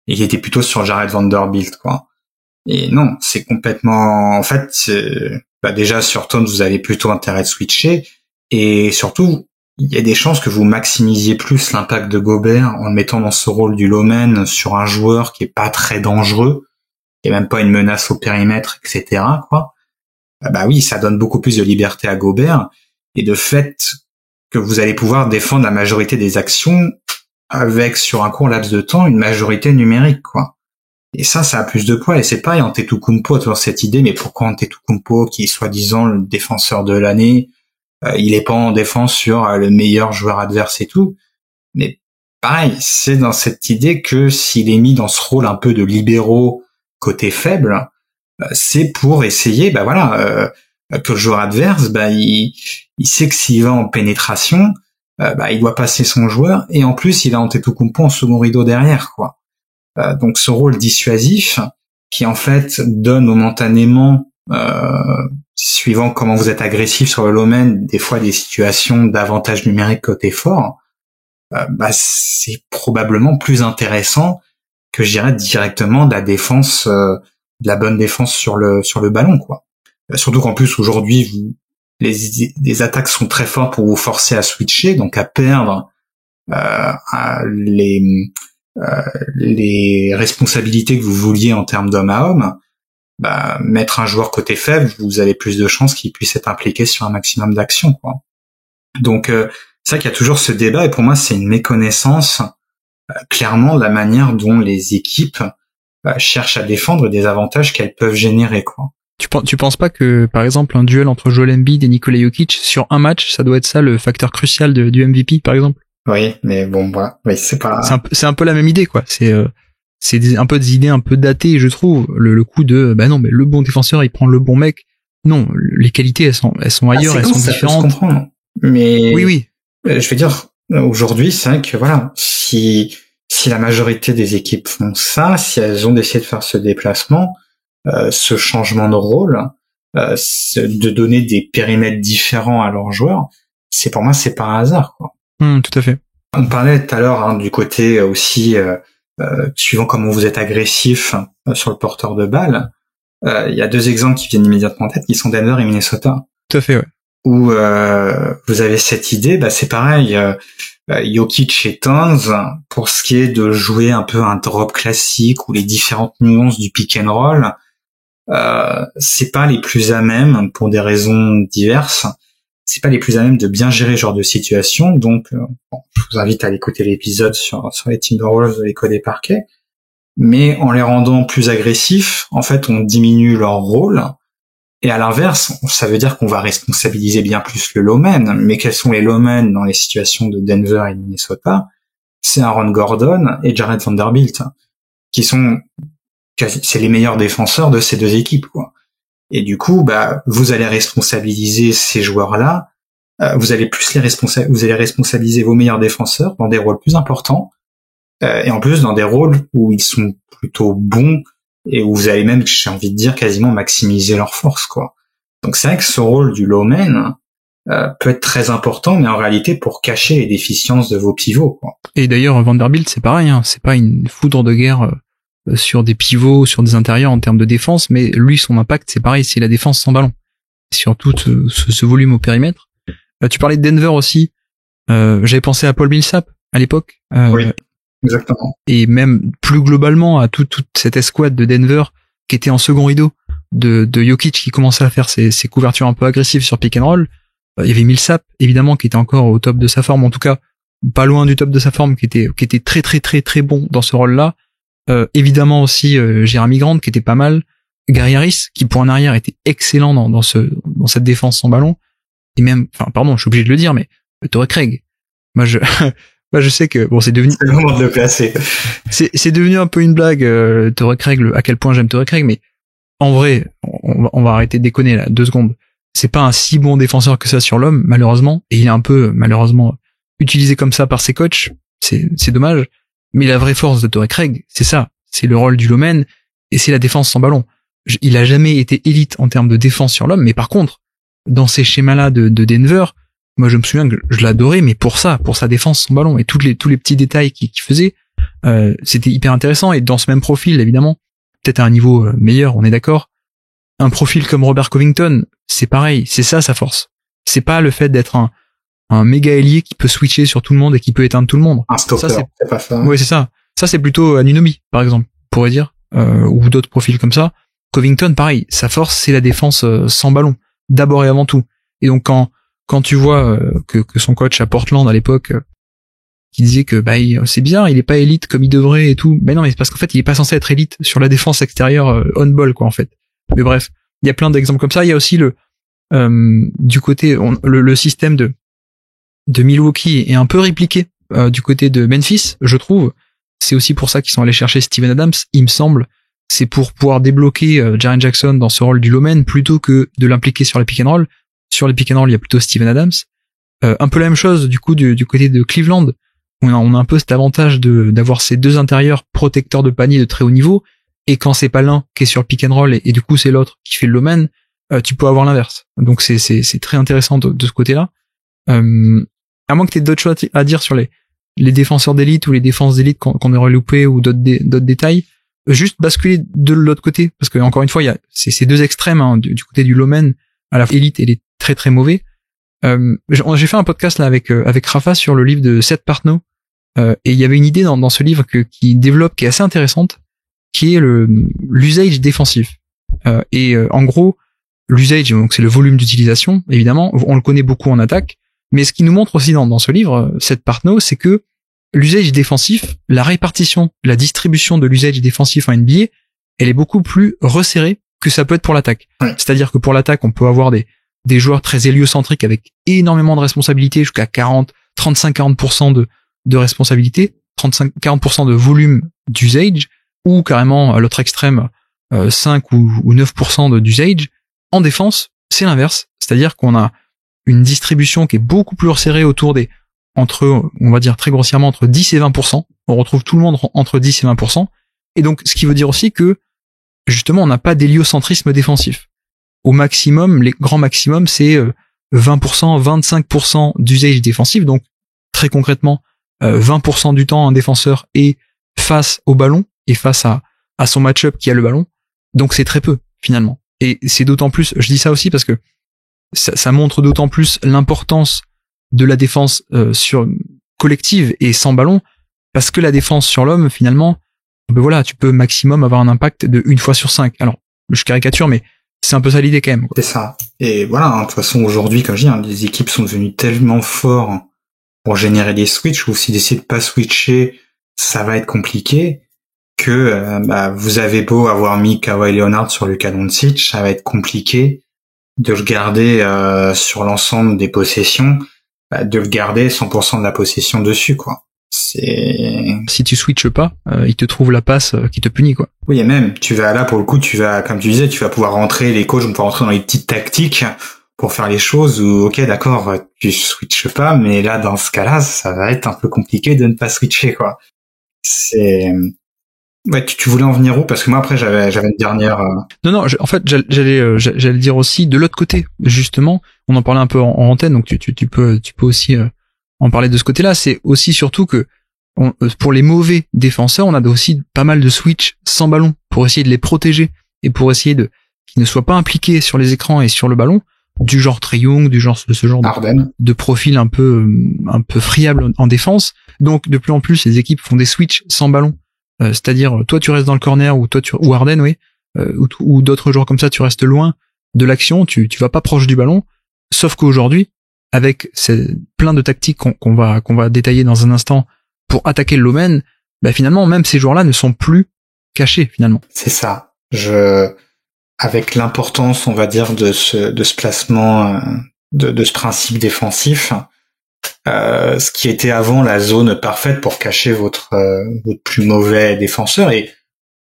et il était plutôt sur Jared Vanderbilt, quoi. Et non, c'est complètement, en fait, déjà sur Towns vous avez plutôt intérêt de switcher, et surtout il y a des chances que vous maximisiez plus l'impact de Gobert en le mettant dans ce rôle du low-man sur un joueur qui est pas très dangereux, qui est même pas une menace au périmètre, etc., quoi. Bah oui, ça donne beaucoup plus de liberté à Gobert, et de fait que vous allez pouvoir défendre la majorité des actions avec, sur un court laps de temps, une majorité numérique, quoi. Et ça a plus de poids. Et c'est pareil, Antetokounmpo a toujours cette idée, mais pourquoi Antetokounmpo, qui est soi-disant le défenseur de l'année, il est pas en défense sur le meilleur joueur adverse et tout. Mais pareil, c'est dans cette idée que s'il est mis dans ce rôle un peu de libéraux côté faible, c'est pour essayer, que le joueur adverse, il sait que s'il va en pénétration, il doit passer son joueur, et en plus il a Antetokounmpo en second rideau derrière, quoi. Donc ce rôle dissuasif qui en fait donne momentanément, suivant comment vous êtes agressif sur le domaine, des fois des situations d'avantage numérique côté fort, c'est probablement plus intéressant que je dirais directement de la défense, de la bonne défense sur le ballon, quoi. Surtout qu'en plus aujourd'hui les attaques sont très fortes pour vous forcer à switcher, donc à perdre les responsabilités que vous vouliez en termes d'homme à homme. Mettre un joueur côté faible, vous avez plus de chances qu'il puisse être impliqué sur un maximum d'actions, quoi. Donc c'est vrai qu'il y a toujours ce débat, et pour moi c'est une méconnaissance clairement de la manière dont les équipes cherchent à défendre des avantages qu'elles peuvent générer, quoi. Tu penses pas que, par exemple, un duel entre Joel Embiid et Nikola Jokic sur un match, ça doit être ça le facteur crucial du MVP, par exemple? Oui, mais bon, voilà. Oui, c'est pas. C'est un peu la même idée, quoi. C'est un peu des idées un peu datées, je trouve. Le coup de, non, mais le bon défenseur, il prend le bon mec. Non, les qualités, elles sont ailleurs, elles sont différentes. Je comprends. Mais. Oui. Je veux dire, aujourd'hui, c'est vrai que voilà, si la majorité des équipes font ça, si elles ont décidé de faire ce déplacement, ce changement de rôle, de donner des périmètres différents à leurs joueurs, pour moi, c'est pas un hasard, quoi. Tout à fait. On parlait tout à l'heure du côté aussi, suivant comment vous êtes agressif sur le porteur de balle. Il y a deux exemples qui viennent immédiatement en tête, qui sont Denver et Minnesota. Tout à fait, ouais. Où vous avez cette idée, c'est pareil, Jokic et Towns, pour ce qui est de jouer un peu un drop classique ou les différentes nuances du pick and roll, c'est pas les plus à même, pour des raisons diverses, c'est pas les plus à même de bien gérer ce genre de situation. Donc je vous invite à aller écouter l'épisode sur les Timberwolves de l'écho des parquets, mais en les rendant plus agressifs, en fait on diminue leur rôle, et à l'inverse ça veut dire qu'on va responsabiliser bien plus le low-man. Mais quels sont les low-man dans les situations de Denver et de Minnesota? C'est Aaron Gordon et Jared Vanderbilt, qui sont c'est les meilleurs défenseurs de ces deux équipes, quoi. Et du coup, vous allez responsabiliser ces joueurs-là, vous allez responsabiliser vos meilleurs défenseurs dans des rôles plus importants, et en plus dans des rôles où ils sont plutôt bons, et où vous allez même, j'ai envie de dire, quasiment maximiser leur force, quoi. Donc c'est vrai que ce rôle du low-man, peut être très important, mais en réalité pour cacher les déficiences de vos pivots, quoi. Et d'ailleurs, Vanderbilt, c'est pareil, hein, c'est pas une foudre de guerre sur des pivots, sur des intérieurs en termes de défense, mais lui, son impact, c'est pareil, c'est la défense sans ballon, sur tout ce volume au périmètre. Tu parlais de Denver aussi, j'avais pensé à Paul Millsap à l'époque. Oui, exactement. Et même plus globalement à toute cette escouade de Denver qui était en second rideau de Jokic qui commençait à faire ses couvertures un peu agressives sur pick and roll. Il y avait Millsap, évidemment, qui était encore au top de sa forme, en tout cas, pas loin du top de sa forme, qui était très très très très bon dans ce rôle-là. Évidemment aussi, Jeremy Grant, qui était pas mal. Gary Harris, qui pour un arrière était excellent dans cette défense sans ballon. Et même, enfin, pardon, je suis obligé de le dire, mais Torrey Craig. Moi, je sais que, bon, c'est devenu... C'est le moment de le placer. C'est devenu un peu une blague, Torrey Craig, à quel point j'aime Torrey Craig, mais en vrai, on va arrêter de déconner là, 2 secondes. C'est pas un si bon défenseur que ça sur l'homme, malheureusement, et il est un peu, malheureusement, utilisé comme ça par ses coachs, c'est dommage, mais la vraie force de Torrey Craig, c'est ça, c'est le rôle du Lomen, et c'est la défense sans ballon. Il a jamais été élite en termes de défense sur l'homme, mais par contre, dans ces schémas-là de Denver, moi je me souviens que je l'adorais, mais pour sa défense sans ballon, et tous les petits détails qu'il faisait, c'était hyper intéressant, et dans ce même profil, évidemment, peut-être à un niveau meilleur, on est d'accord, un profil comme Robert Covington, c'est pareil, c'est ça sa force. C'est pas le fait d'être un méga ailier qui peut switcher sur tout le monde et qui peut éteindre tout le monde. Un stopper, c'est pas ça. Oui, c'est ça. Ça, c'est plutôt Anunoby, par exemple, on pourrait dire, ou d'autres profils comme ça. Covington, pareil, sa force, c'est la défense sans ballon, d'abord et avant tout. Et donc, quand tu vois que son coach à Portland, à l'époque, qui disait que c'est bizarre, il est pas élite comme il devrait et tout. Mais non, mais c'est parce qu'en fait, il est pas censé être élite sur la défense extérieure on-ball, quoi, en fait. Mais bref, il y a plein d'exemples comme ça. Il y a aussi du côté, le système de Milwaukee est un peu répliqué du côté de Memphis, je trouve. C'est aussi pour ça qu'ils sont allés chercher Steven Adams, il me semble. C'est pour pouvoir débloquer Jaren Jackson dans ce rôle du Lomen plutôt que de l'impliquer sur les pick and roll. Sur les pick and roll, il y a plutôt Steven Adams. Un peu la même chose du coup du côté de Cleveland. On a un peu cet avantage d'avoir ces 2 intérieurs protecteurs de panier de très haut niveau. Et quand c'est pas l'un qui est sur le pick and roll et du coup c'est l'autre qui fait le Lomen, tu peux avoir l'inverse. Donc c'est très intéressant de ce côté-là. À moins que tu aies d'autres choses à dire sur les défenseurs d'élite ou les défenses d'élite qu'on aurait loupé ou d'autres détails, juste basculer de l'autre côté, parce que encore une fois il y a ces 2 extrêmes, hein, du côté du Lomen à la élite et les très très mauvais. J'ai fait un podcast là avec Rafa sur le livre de Seth Partnow, et il y avait une idée dans ce livre qui développe, qui est assez intéressante, qui est l'usage défensif. En gros, l'usage, donc c'est le volume d'utilisation, évidemment, on le connaît beaucoup en attaque, mais ce qui nous montre aussi dans ce livre, Seth Partnow, c'est que l'usage défensif, la répartition, la distribution de l'usage défensif en NBA, elle est beaucoup plus resserrée que ça peut être pour l'attaque. Ouais. C'est-à-dire que pour l'attaque, on peut avoir des joueurs très héliocentriques avec énormément de responsabilités, jusqu'à 35-40% de responsabilité, 35-40% de volume d'usage, ou carrément à l'autre extrême 5 ou 9% d'usage. En défense, c'est l'inverse, c'est-à-dire qu'on a une distribution qui est beaucoup plus resserrée autour entre, on va dire très grossièrement, entre 10 et 20%. On retrouve tout le monde entre 10 et 20%. Et donc, ce qui veut dire aussi que, justement, on n'a pas d'héliocentrisme défensif. Au maximum, les grands maximums, c'est 20%, 25% d'usage défensif. Donc, très concrètement, 20% du temps, un défenseur est face au ballon et face à son match-up qui a le ballon. Donc, c'est très peu, finalement. Et c'est d'autant plus, je dis ça aussi parce que ça montre d'autant plus l'importance de la défense sur collective et sans ballon, parce que la défense sur l'homme, finalement, voilà, tu peux maximum avoir un impact de 1 fois sur 5. Alors, je caricature, mais c'est un peu ça l'idée quand même. C'est ça. Et voilà, hein, de toute façon, aujourd'hui, comme je dis, hein, les équipes sont devenues tellement fortes pour générer des switches, ou si d'essayer de pas switcher, ça va être compliqué, que vous avez beau avoir mis Kawhi Leonard sur Luka Doncic, ça va être compliqué de le garder sur l'ensemble des possessions, de le garder 100% de la possession dessus, quoi. Si tu switches pas, il te trouve la passe qui te punit, quoi. Oui, et même, tu vas là, pour le coup, comme tu disais, tu vas pouvoir rentrer, les coachs vont pouvoir rentrer dans les petites tactiques pour faire les choses où, ok, d'accord, tu switches pas, mais là, dans ce cas-là, ça va être un peu compliqué de ne pas switcher, quoi. Ouais, tu voulais en venir où? Parce que moi après j'avais une dernière. Non, en fait, j'allais dire aussi de l'autre côté, justement. On en parlait un peu en antenne, donc tu peux aussi en parler de ce côté-là. C'est aussi surtout que pour les mauvais défenseurs, on a aussi pas mal de switch sans ballon pour essayer de les protéger et pour essayer qu'ils ne soient pas impliqués sur les écrans et sur le ballon, du genre Trae Young, du genre ce genre de profil un peu friable en défense. Donc de plus en plus, les équipes font des switch sans ballon. C'est-à-dire toi tu restes dans le corner ou Harden ou d'autres joueurs comme ça, tu restes loin de l'action, tu vas pas proche du ballon, sauf qu'aujourd'hui avec plein de tactiques qu'on va détailler dans un instant pour attaquer le domaine, bah finalement même ces joueurs-là ne sont plus cachés finalement. C'est ça. Avec l'importance, on va dire, de ce placement, de ce principe défensif, ce qui était avant la zone parfaite pour cacher votre plus mauvais défenseur et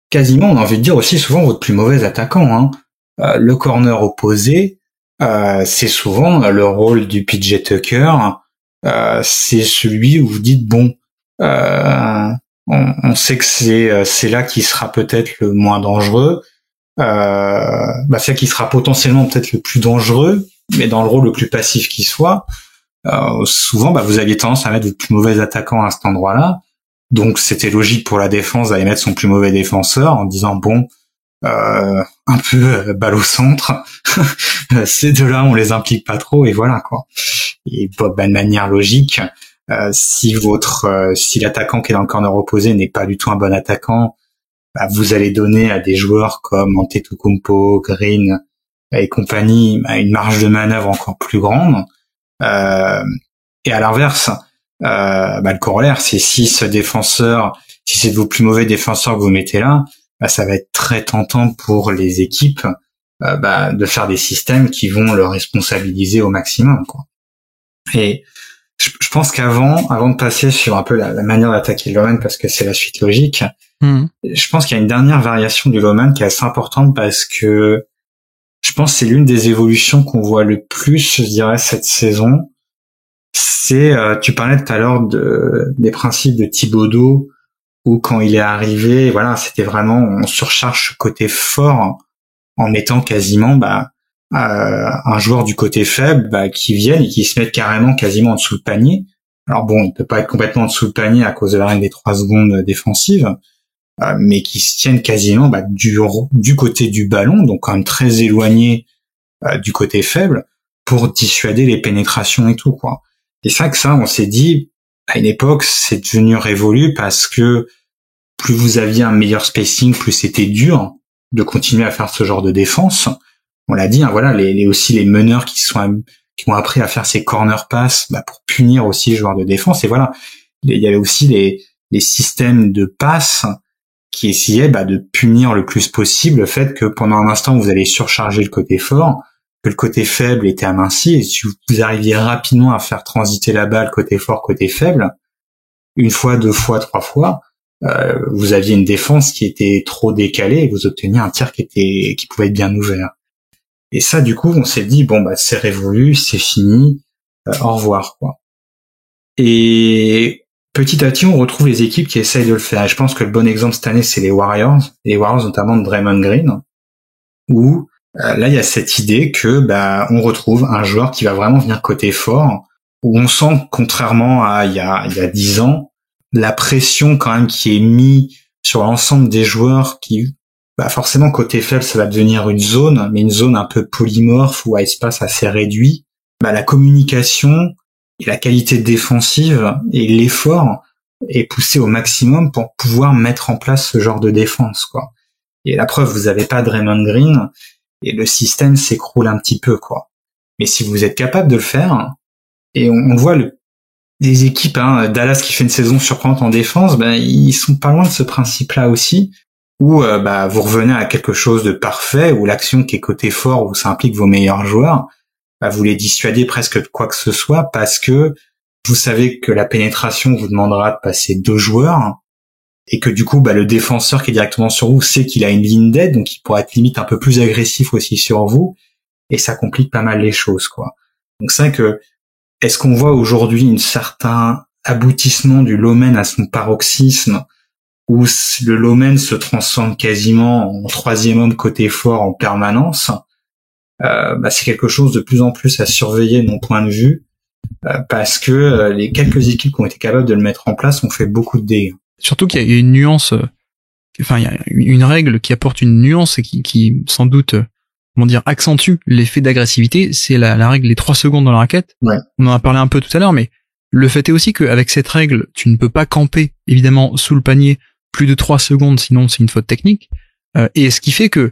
quasiment, on a envie de dire aussi souvent votre plus mauvais attaquant. Le corner opposé, c'est souvent le rôle du PJ Tucker. C'est celui où vous dites bon, on sait que c'est là qui sera peut-être le moins dangereux. C'est là qui sera potentiellement peut-être le plus dangereux, mais dans le rôle le plus passif qui soit. Souvent, vous aviez tendance à mettre votre plus mauvais attaquant à cet endroit-là. Donc, c'était logique pour la défense d'aller mettre son plus mauvais défenseur en disant, bon, un peu balle au centre. Ces deux-là, on les implique pas trop et voilà, quoi. Et de manière logique, si l'attaquant qui est dans le corner opposé n'est pas du tout un bon attaquant, vous allez donner à des joueurs comme Antetokounmpo, Green et compagnie une marge de manœuvre encore plus grande. Et à l'inverse, le corollaire, c'est si c'est de vos plus mauvais défenseurs que vous mettez là, ça va être très tentant pour les équipes de faire des systèmes qui vont le responsabiliser au maximum, quoi. Et je pense avant de passer sur un peu la manière d'attaquer le domaine, parce que c'est la suite logique, je pense qu'il y a une dernière variation du Low-Man qui est assez importante parce que je pense que c'est l'une des évolutions qu'on voit le plus, je dirais, cette saison. C'est, tu parlais tout à l'heure des principes de Thibodeau, où quand il est arrivé, voilà, c'était vraiment, on surcharge ce côté fort en mettant quasiment, un joueur du côté faible, qui vienne et qui se mette carrément quasiment en dessous le panier. Alors bon, il peut pas être complètement en dessous le panier à cause de la règle des 3 secondes défensives, mais qui se tiennent quasiment du côté du ballon, donc quand même très éloigné du côté faible, pour dissuader les pénétrations et tout, quoi. Et c'est vrai que ça, on s'est dit, à une époque, c'est devenu révolu parce que plus vous aviez un meilleur spacing, plus c'était dur de continuer à faire ce genre de défense. On l'a dit, voilà, aussi les meneurs qui ont appris à faire ces corner pass, pour punir aussi les joueurs de défense. Et voilà, il y avait aussi les systèmes de passe qui essayaient de punir le plus possible le fait que pendant un instant vous allez surcharger le côté fort, que le côté faible était aminci, et si vous arriviez rapidement à faire transiter la balle côté fort, côté faible, une fois, 2 fois, 3 fois, vous aviez une défense qui était trop décalée et vous obteniez un tir qui pouvait être bien ouvert. Et ça, du coup, on s'est dit, c'est révolu, c'est fini, au revoir, quoi. Et petit à petit, on retrouve les équipes qui essayent de le faire. Et je pense que le bon exemple cette année, c'est les Warriors notamment de Draymond Green, où là, il y a cette idée que on retrouve un joueur qui va vraiment venir côté fort, où on sent, contrairement à il y a 10 ans, la pression quand même qui est mise sur l'ensemble des joueurs qui, forcément côté faible, ça va devenir une zone, mais une zone un peu polymorphe ou à espace assez réduit. La communication et la qualité défensive et l'effort est poussé au maximum pour pouvoir mettre en place ce genre de défense, quoi. Et la preuve, vous avez pas Draymond Green et le système s'écroule un petit peu, quoi. Mais si vous êtes capable de le faire, et on voit les équipes, Dallas qui fait une saison surprenante en défense, ils sont pas loin de ce principe-là aussi, où vous revenez à quelque chose de parfait, où l'action qui est côté fort, où ça implique vos meilleurs joueurs, vous les dissuadez presque de quoi que ce soit, parce que vous savez que la pénétration vous demandera de passer 2 joueurs, et que du coup, le défenseur qui est directement sur vous sait qu'il a une ligne d'aide, donc il pourra être limite un peu plus agressif aussi sur vous, et ça complique pas mal les choses, quoi. Donc c'est vrai que, est-ce qu'on voit aujourd'hui un certain aboutissement du Low-Man à son paroxysme, où le low man se transforme quasiment en troisième homme côté fort en permanence, c'est quelque chose de plus en plus à surveiller de mon point de vue, parce que les quelques équipes qui ont été capables de le mettre en place ont fait beaucoup de dégâts. Surtout qu'il y a une nuance, il y a une règle qui apporte une nuance et qui sans doute, accentue l'effet d'agressivité, c'est la règle des 3 secondes dans la raquette. Ouais. On en a parlé un peu tout à l'heure, mais le fait est aussi qu'avec cette règle, tu ne peux pas camper, évidemment, sous le panier plus de 3 secondes, sinon c'est une faute technique. Et ce qui fait que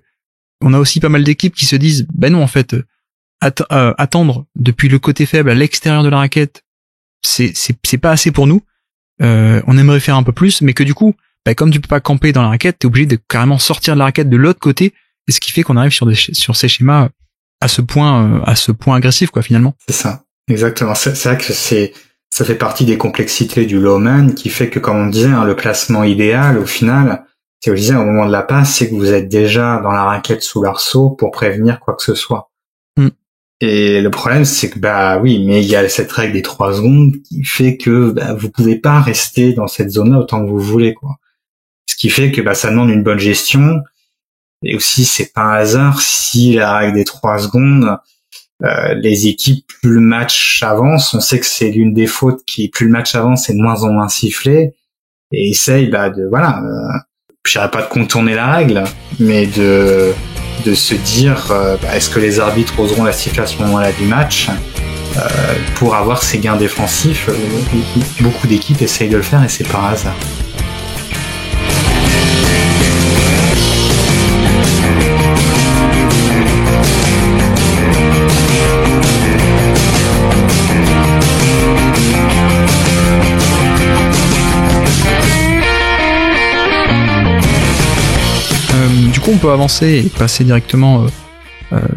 on a aussi pas mal d'équipes qui se disent, non, en fait, attendre depuis le côté faible à l'extérieur de la raquette, c'est pas assez pour nous. On aimerait faire un peu plus, mais que du coup, comme tu peux pas camper dans la raquette, t'es obligé de carrément sortir de la raquette de l'autre côté, et ce qui fait qu'on arrive sur ces schémas à ce point agressif, quoi, finalement. C'est ça, exactement. C'est vrai que ça fait partie des complexités du low man, qui fait que, comme on disait, le placement idéal, au final, c'est au moment de la passe, c'est que vous êtes déjà dans la raquette sous l'arceau pour prévenir quoi que ce soit. Et le problème, c'est que, oui, mais il y a cette règle des 3 secondes qui fait que, vous pouvez pas rester dans cette zone-là autant que vous voulez, quoi. Ce qui fait que, ça demande une bonne gestion. Et aussi, c'est pas un hasard si la règle des 3 secondes, les équipes, plus le match avance, on sait que c'est l'une des fautes plus le match avance, c'est de moins en moins sifflé, et essaye, je dirais pas de contourner la règle, mais de se dire, est-ce que les arbitres oseront la siffler à ce moment-là du match, pour avoir ces gains défensifs. Beaucoup d'équipes essayent de le faire et c'est par hasard. Du coup, on peut avancer et passer directement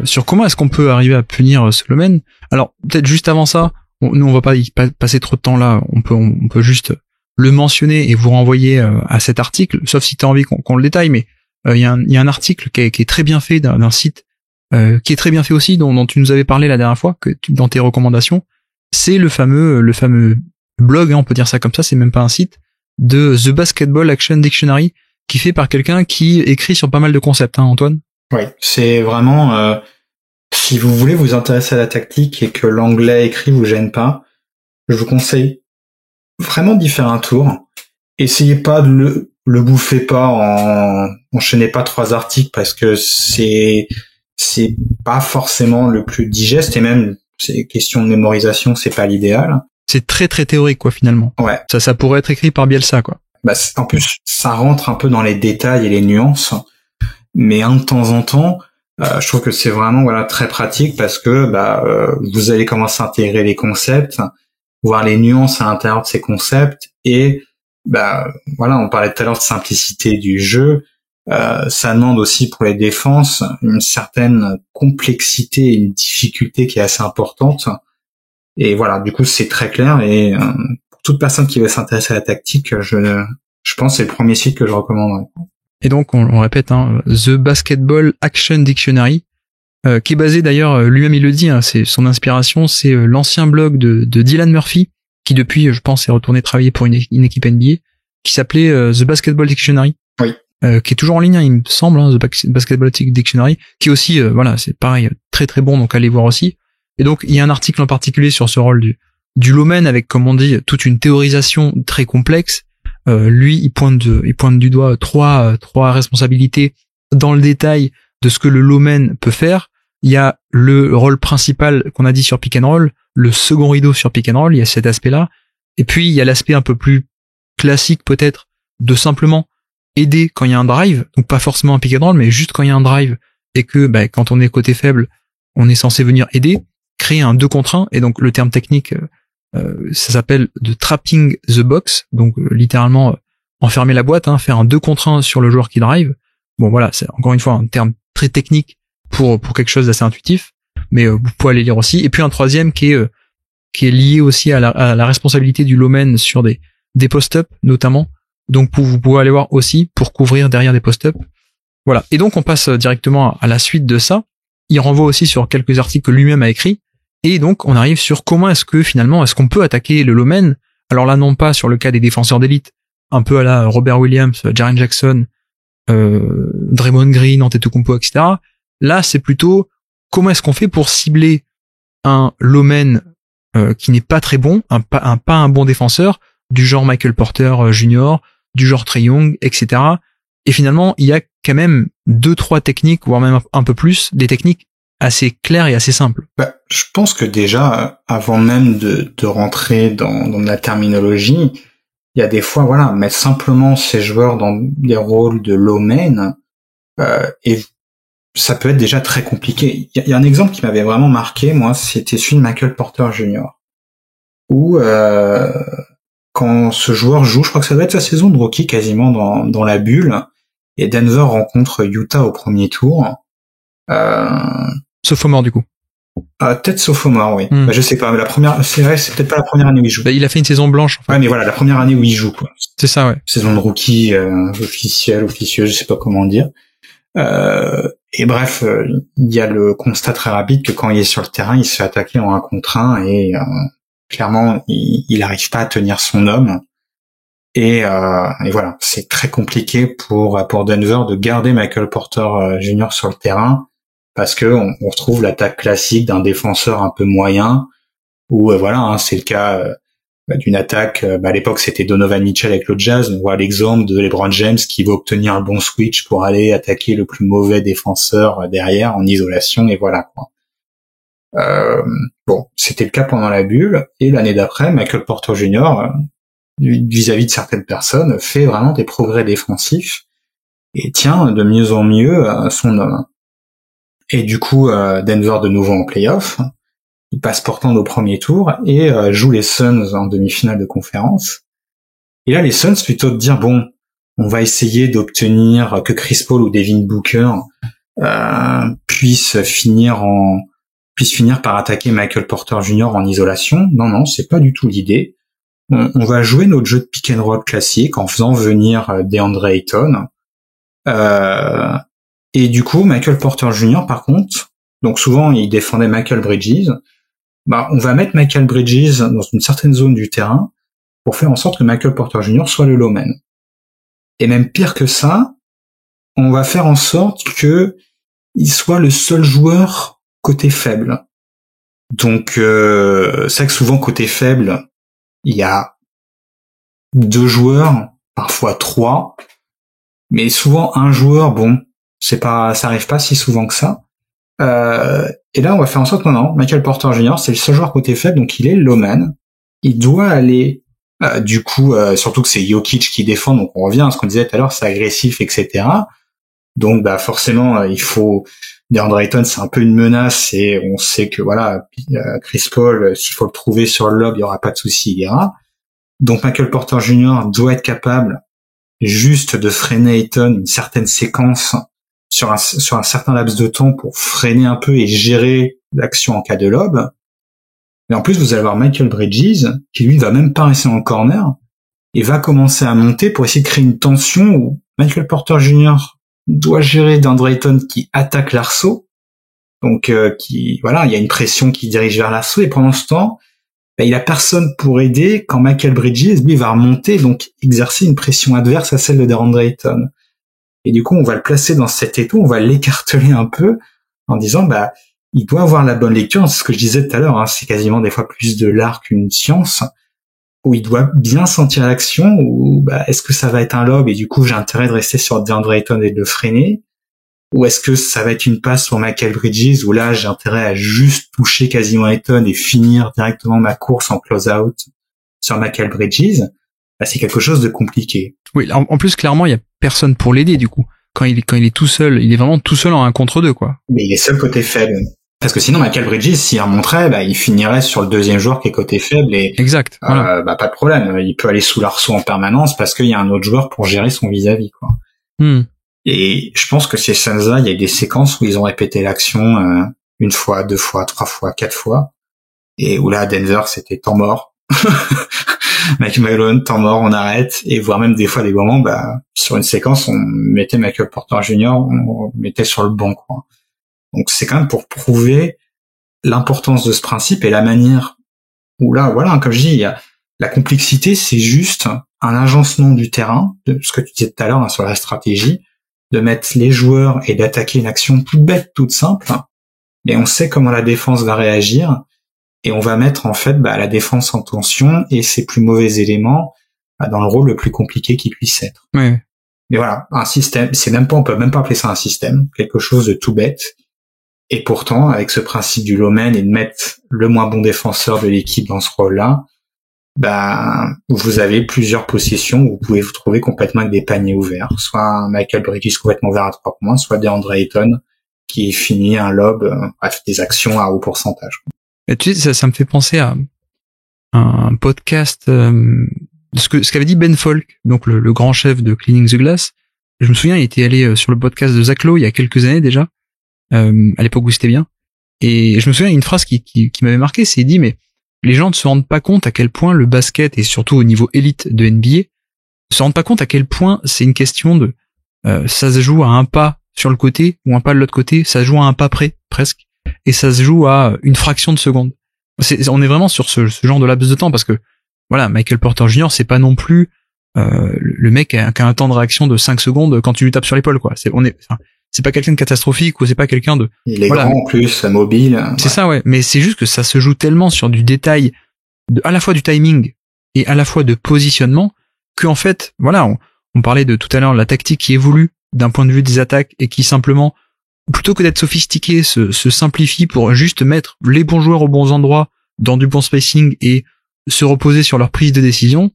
sur comment est-ce qu'on peut arriver à punir ce domaine. Alors, peut-être juste avant ça, nous on va pas y passer trop de temps là, on peut juste le mentionner et vous renvoyer à cet article, sauf si tu as envie qu'on le détaille, mais il y a un article qui est très bien fait d'un site qui est très bien fait aussi, dont tu nous avais parlé la dernière fois, dans tes recommandations. C'est le fameux blog, on peut dire ça comme ça, c'est même pas un site, de The Basketball Action Dictionary, qui est fait par quelqu'un qui écrit sur pas mal de concepts, Antoine. Oui, c'est vraiment, si vous voulez vous intéresser à la tactique et que l'anglais écrit vous gêne pas, je vous conseille vraiment d'y faire un tour. Essayez pas de le bouffez pas, enchaînez pas 3 articles parce que c'est pas forcément le plus digeste, et même c'est question de mémorisation, c'est pas l'idéal. C'est très très théorique, quoi, finalement. Ouais. Ça pourrait être écrit par Bielsa, quoi. En plus, ça rentre un peu dans les détails et les nuances, mais de temps en temps, je trouve que c'est vraiment très pratique parce que vous allez commencer à intégrer les concepts, voir les nuances à l'intérieur de ces concepts, et on parlait tout à l'heure de simplicité du jeu. Ça demande aussi pour les défenses une certaine complexité et une difficulté qui est assez importante. Et voilà, du coup, c'est très clair, et toute personne qui veut s'intéresser à la tactique, je pense que c'est le premier site que je recommanderais. Et donc, on répète, The Basketball Action Dictionary, qui est basé d'ailleurs, lui-même il le dit, c'est son inspiration, c'est l'ancien blog de Dylan Murphy, qui depuis, je pense, est retourné travailler pour une équipe NBA, qui s'appelait The Basketball Dictionary. Oui. Qui est toujours en ligne, il me semble, The Basketball Dictionary, qui est aussi, c'est pareil, très très bon, donc allez voir aussi. Et donc, il y a un article en particulier sur ce rôle du low man, avec, comme on dit, toute une théorisation très complexe. Lui, il pointe du doigt trois responsabilités dans le détail de ce que le low man peut faire. Il y a le rôle principal qu'on a dit sur pick and roll, le second rideau sur pick and roll, il y a cet aspect-là. Et puis, il y a l'aspect un peu plus classique, peut-être, de simplement aider quand il y a un drive, donc pas forcément un pick and roll, mais juste quand il y a un drive, et que, quand on est côté faible, on est censé venir aider, créer un 2 contre 1, et donc le terme technique, ça s'appelle de trapping the box, donc littéralement enfermer la boîte, faire un 2 contre 1 sur le joueur qui drive. Bon voilà, c'est encore une fois un terme très technique pour quelque chose d'assez intuitif, mais vous pouvez aller lire aussi. Et puis un troisième qui est lié aussi à la responsabilité du low man sur des post-up notamment, donc vous pouvez aller voir aussi pour couvrir derrière des post-up. Voilà, et donc on passe directement à la suite de ça. Il renvoie aussi sur quelques articles que lui-même a écrits. Et donc, on arrive sur comment est-ce qu'on peut attaquer le low man. Alors là, non pas sur le cas des défenseurs d'élite, un peu à la Robert Williams, Jaren Jackson, Draymond Green, Antetokounmpo, etc. Là, c'est plutôt comment est-ce qu'on fait pour cibler un Lomen qui n'est pas très bon, pas un bon défenseur, du genre Michael Porter Jr., du genre Trae Young, etc. Et finalement, il y a quand même 2-3 techniques, voire même un peu plus, des techniques assez claires et assez simples. Je pense que déjà, avant même de rentrer dans la terminologie, il y a des fois, voilà, mettre simplement ces joueurs dans des rôles de low man, et ça peut être déjà très compliqué. Il y a un exemple qui m'avait vraiment marqué, moi, c'était celui de Michael Porter Jr. Où quand ce joueur joue, je crois que ça doit être sa saison de rookie quasiment dans la bulle, et Denver rencontre Utah au premier tour. Sophomore du coup. Peut-être sophomore, oui. Je sais pas, mais la première, c'est vrai, c'est peut-être pas la première année où il joue. Il a fait une saison blanche. En fait. Ouais, mais voilà, la première année où il joue, quoi. C'est ça, ouais. Saison de rookie officieux, je sais pas comment dire. Et bref, il y a le constat très rapide que quand il est sur le terrain, il se fait attaquer en 1 contre 1 et clairement, il arrive pas à tenir son homme. Et voilà, c'est très compliqué pour Denver de garder Michael Porter Jr. sur le terrain parce que on retrouve l'attaque classique d'un défenseur un peu moyen où voilà, c'est le cas d'une attaque. À l'époque, c'était Donovan Mitchell avec le Jazz. On voit l'exemple de LeBron James qui va obtenir un bon switch pour aller attaquer le plus mauvais défenseur derrière en isolation et voilà quoi. Bon, c'était le cas pendant la bulle et l'année d'après, Michael Porter Jr. Vis-à-vis de certaines personnes fait vraiment des progrès défensifs et tient de mieux en mieux son homme. Et du coup, Denver de nouveau en play-off. Il passe Portland au premier tour et joue les Suns en demi-finale de conférence. Et là, les Suns, plutôt de dire, bon, on va essayer d'obtenir que Chris Paul ou Devin Booker puissent finir par attaquer Michael Porter Jr. en isolation. Non, c'est pas du tout l'idée. On va jouer notre jeu de pick and roll classique en faisant venir DeAndre Ayton. Et du coup, Michael Porter Jr., par contre, donc souvent il défendait Michael Bridges, on va mettre Michael Bridges dans une certaine zone du terrain pour faire en sorte que Michael Porter Jr. soit le low man. Et même pire que ça, on va faire en sorte que il soit le seul joueur côté faible. Donc, c'est vrai que souvent côté faible, il y a 2 joueurs, parfois 3, mais souvent un joueur, ça arrive pas si souvent que ça. Et là, on va faire en sorte que non, Michael Porter Jr., c'est le seul joueur côté faible, donc il est low man. Il doit aller, du coup, surtout que c'est Jokic qui défend, donc on revient à ce qu'on disait tout à l'heure, c'est agressif, etc. Donc, forcément, il faut, DeAndre Ayton, c'est un peu une menace et on sait que voilà, Chris Paul, s'il faut le trouver sur le lob, il y aura pas de souci, il ira. Donc, Michael Porter Jr. doit être capable juste de freiner Ayton une certaine séquence sur un certain laps de temps pour freiner un peu et gérer l'action en cas de lob. Mais en plus, vous allez avoir Michael Bridges qui lui va même pas rester en corner et va commencer à monter pour essayer de créer une tension où Michael Porter Jr. doit gérer DeAndre Ayton qui attaque l'arceau. Donc il y a une pression qui dirige vers l'arceau et pendant ce temps, il a personne pour aider quand Michael Bridges, lui, va remonter, donc exercer une pression adverse à celle de DeAndre Ayton. Et du coup, on va le placer dans cet étau, on va l'écarteler un peu en disant, il doit avoir la bonne lecture. C'est ce que je disais tout à l'heure, c'est quasiment des fois plus de l'art qu'une science, où il doit bien sentir l'action, ou est-ce que ça va être un lob et du coup, j'ai intérêt de rester sur DeAndre Ayton et de le freiner, ou est-ce que ça va être une passe sur Michael Bridges où là j'ai intérêt à juste toucher quasiment Ayton et finir directement ma course en close-out sur Michael Bridges, c'est quelque chose de compliqué. Oui, en plus clairement il y a personne pour l'aider du coup. Quand il est tout seul, il est vraiment tout seul en 1 contre 2 quoi. Mais il est seul côté faible. Parce que sinon Michael Bridges s'il remonterait, il finirait sur le deuxième joueur qui est côté faible et exact. Voilà. Pas de problème, il peut aller sous l'arceau en permanence parce qu'il y a un autre joueur pour gérer son vis-à-vis quoi. Et je pense que ces Suns-là, il y a des séquences où ils ont répété l'action 1 fois, 2 fois, 3 fois, 4 fois, et où là, à Denver, c'était temps mort. Mike Malone, temps mort, on arrête, et voire même des fois, des moments, sur une séquence, on mettait Michael Porter Jr., on le mettait sur le banc, quoi. Donc c'est quand même pour prouver l'importance de ce principe et la manière où là, voilà, comme je dis, La complexité, c'est juste un agencement du terrain, de ce que tu disais tout à l'heure hein, sur la stratégie, de mettre les joueurs et d'attaquer une action toute bête, toute simple, mais on sait comment la défense va réagir, et on va mettre en fait la défense en tension et ses plus mauvais éléments dans le rôle le plus compliqué qui puisse être. Oui. Mais voilà, un système, on peut même pas appeler ça un système, quelque chose de tout bête. Et pourtant, avec ce principe du low man et de mettre le moins bon défenseur de l'équipe dans ce rôle-là, vous avez plusieurs possessions où vous pouvez vous trouver complètement avec des paniers ouverts. Soit un Michael Bridges complètement ouvert à 3 points, soit DeAndre Ayton qui finit un lob, bref, des actions à haut pourcentage. Et tu sais, ça me fait penser à un podcast, ce qu'avait dit Ben Folk, donc le grand chef de Cleaning the Glass. Je me souviens, il était allé sur le podcast de Zach Lowe il y a quelques années déjà, à l'époque où c'était bien. Et je me souviens, il y a une phrase qui m'avait marqué, c'est il dit, mais les gens ne se rendent pas compte à quel point le basket, et surtout au niveau élite de NBA, ne se rendent pas compte à quel point c'est une question de ça se joue à un pas sur le côté ou un pas de l'autre côté, ça se joue à un pas près, presque, et ça se joue à une fraction de seconde. On est vraiment sur ce genre de laps de temps, parce que voilà, Michael Porter Jr., c'est pas non plus le mec qui a un temps de réaction de 5 secondes quand tu lui tapes sur l'épaule, quoi. C'est pas quelqu'un de catastrophique, ou c'est pas quelqu'un de... Il est grand en plus, mobile. C'est ça, ouais. Mais c'est juste que ça se joue tellement sur du détail, à la fois du timing et à la fois de positionnement, que en fait, voilà, on parlait de tout à l'heure la tactique qui évolue d'un point de vue des attaques et qui simplement, plutôt que d'être sophistiqué, se simplifie pour juste mettre les bons joueurs aux bons endroits, dans du bon spacing et se reposer sur leur prise de décision.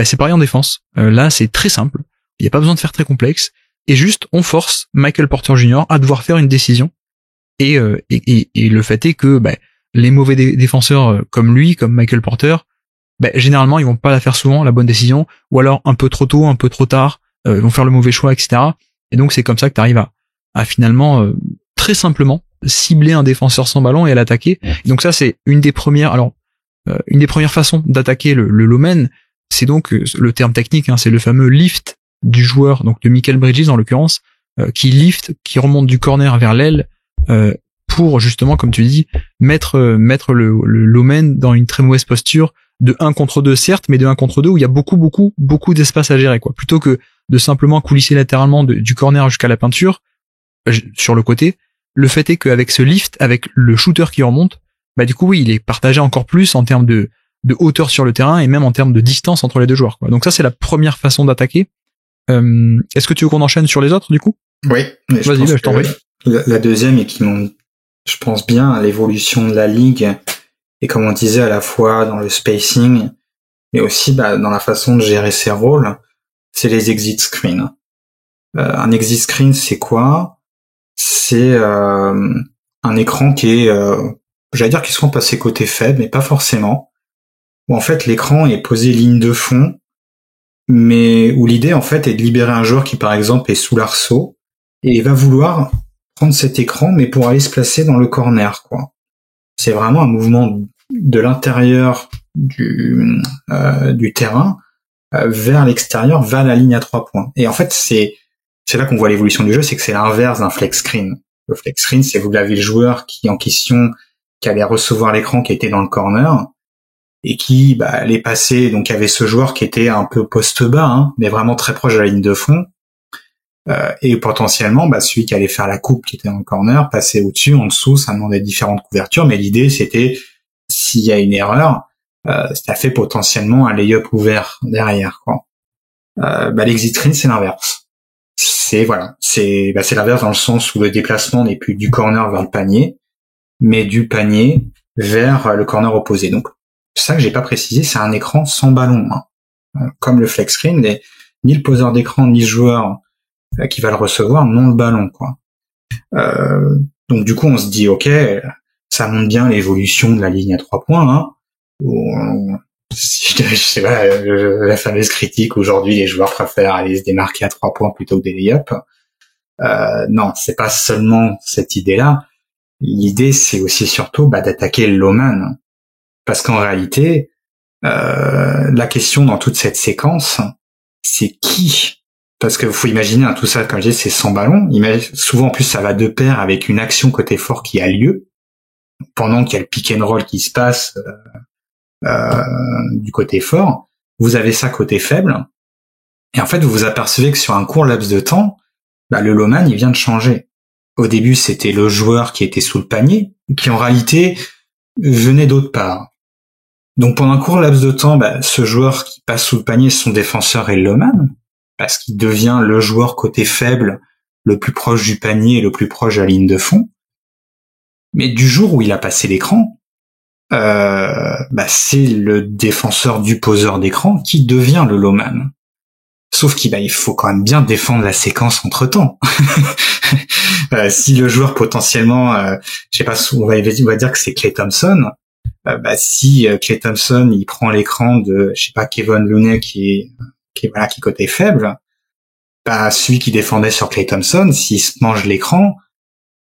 C'est pareil en défense. Là, c'est très simple. Il n'y a pas besoin de faire très complexe. Et juste, on force Michael Porter Jr. à devoir faire une décision. Et le fait est que les mauvais défenseurs comme lui, comme Michael Porter, généralement, ils vont pas la faire souvent, la bonne décision, ou alors un peu trop tôt, un peu trop tard, ils vont faire le mauvais choix, etc. Et donc, c'est comme ça que tu arrives à finalement, très simplement, cibler un défenseur sans ballon et à l'attaquer. Et donc ça, c'est une des premières façons d'attaquer le low man. C'est donc le terme technique, c'est le fameux lift du joueur, donc de Michael Bridges en l'occurrence, qui remonte du corner vers l'aile pour justement, comme tu dis, mettre le low man dans une très mauvaise posture de 1 contre 2 certes, mais de 1 contre 2 où il y a beaucoup d'espace à gérer, quoi. Plutôt que de simplement coulisser latéralement du corner jusqu'à la peinture sur le côté, le fait est qu'avec ce lift, avec le shooter qui remonte, du coup oui, il est partagé encore plus en termes de hauteur sur le terrain et même en termes de distance entre les deux joueurs, quoi. Donc ça, c'est la première façon d'attaquer. Est-ce que tu veux qu'on enchaîne sur les autres, du coup? Oui. Vas-y, je t'en prie. La deuxième, et qui montre, je pense bien, à l'évolution de la ligue, et comme on disait, à la fois dans le spacing, mais aussi dans la façon de gérer ses rôles, c'est les exit screens. Un exit screen, c'est quoi? C'est un écran qui est, j'allais dire qu'il se rend passé côté faible, mais pas forcément. Où en fait l'écran est posé ligne de fond, mais où l'idée en fait est de libérer un joueur qui par exemple est sous l'arceau et il va vouloir prendre cet écran mais pour aller se placer dans le corner, quoi. C'est vraiment un mouvement de l'intérieur du terrain vers l'extérieur, vers la ligne à 3 points. Et en fait c'est là qu'on voit l'évolution du jeu, c'est que c'est l'inverse d'un flex screen. Le flex screen, c'est vous avez le joueur qui allait recevoir l'écran qui était dans le corner et qui allait passer, donc il y avait ce joueur qui était un peu poste bas, mais vraiment très proche de la ligne de fond, et potentiellement celui qui allait faire la coupe qui était dans le corner, passer au-dessus, en dessous, ça demandait différentes couvertures, mais l'idée c'était, s'il y a une erreur, ça fait potentiellement un lay-up ouvert derrière, quoi. L'exit screen, c'est l'inverse. C'est l'inverse dans le sens où le déplacement n'est plus du corner vers le panier, mais du panier vers le corner opposé. Donc ça que j'ai pas précisé, c'est un écran sans ballon, comme le flex screen, ni le poseur d'écran ni le joueur qui va le recevoir n'ont le ballon, quoi. Donc du coup on se dit ok, ça montre bien l'évolution de la ligne à 3 points, je sais pas, la fameuse critique aujourd'hui, les joueurs préfèrent aller se démarquer à 3 points plutôt que des lay-up. Non, c'est pas seulement cette idée-là. L'idée, c'est aussi surtout d'attaquer le low man. Parce qu'en réalité, la question dans toute cette séquence, c'est qui? Parce que faut imaginer, tout ça, comme je dis, c'est sans ballon. Souvent, en plus, ça va de pair avec une action côté fort qui a lieu. Pendant qu'il y a le pick and roll qui se passe, du côté fort, vous avez ça côté faible, et en fait vous vous apercevez que sur un court laps de temps, le low man il vient de changer. Au début c'était le joueur qui était sous le panier, qui en réalité venait d'autre part. Donc pendant un court laps de temps, ce joueur qui passe sous le panier, son défenseur est le low man, parce qu'il devient le joueur côté faible, le plus proche du panier et le plus proche de la ligne de fond. Mais du jour où il a passé l'écran, c'est le défenseur du poseur d'écran qui devient le low man. Sauf qu'il faut quand même bien défendre la séquence entre temps. Si le joueur potentiellement, je sais pas, on va dire que c'est Klay Thompson. Si Klay Thompson il prend l'écran de, je sais pas, Kevin Looney qui est côté faible, celui qui défendait sur Klay Thompson, s'il se mange l'écran,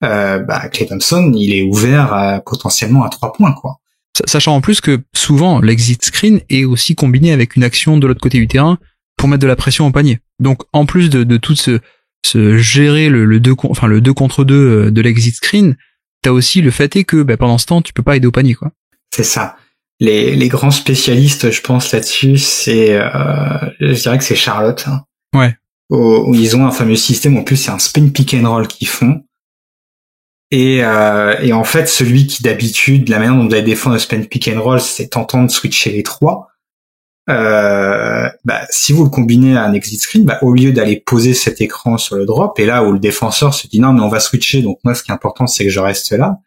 Klay Thompson il est ouvert potentiellement à 3 points quoi. Sachant en plus que souvent l'exit screen est aussi combiné avec une action de l'autre côté du terrain pour mettre de la pression au panier. Donc en plus de tout ce gérer le 2 contre 2 de l'exit screen, t'as aussi le fait que pendant ce temps tu peux pas aider au panier quoi. C'est ça. Les grands spécialistes, je pense là-dessus, je dirais que c'est Charlotte. Hein. Ouais. Où ils ont un fameux système, en plus c'est un spin pick and roll qu'ils font. Et en fait, celui qui d'habitude, la manière dont vous allez défendre le spin pick and roll, c'est tentant de switcher les 3. Si vous le combinez à un exit screen, au lieu d'aller poser cet écran sur le drop, et là où le défenseur se dit non mais on va switcher, donc moi ce qui est important c'est que je reste là,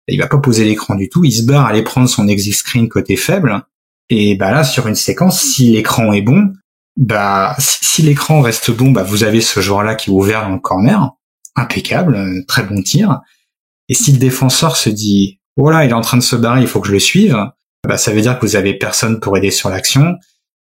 il va pas poser l'écran du tout, il se barre à aller prendre son exit screen côté faible, et là sur une séquence, si l'écran est bon, si l'écran reste bon, vous avez ce joueur-là qui est ouvert dans le corner, impeccable, très bon tir, et si le défenseur se dit oh là il est en train de se barrer, il faut que je le suive, ça veut dire que vous avez personne pour aider sur l'action,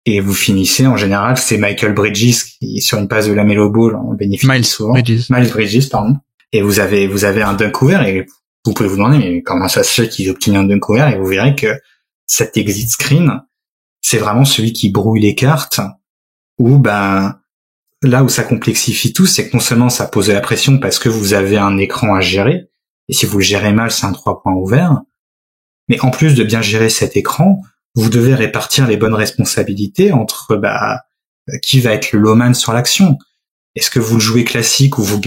et vous finissez, en général, c'est Michael Bridges qui, sur une passe de la Melo Ball, en bénéficie souvent. Miles Bridges, pardon. Et vous avez un dunk ouvert, et vous pouvez vous demander, mais comment ça se fait qu'ils obtiennent un dunk ouvert, et vous verrez que cet exit screen, c'est vraiment celui qui brouille les cartes, où, là où ça complexifie tout, c'est que non seulement ça pose de la pression parce que vous avez un écran à gérer, et si vous le gérez mal, c'est un 3 points ouvert, mais en plus de bien gérer cet écran, vous devez répartir les bonnes responsabilités entre qui va être le low man sur l'action. Est-ce que vous le jouez classique où vous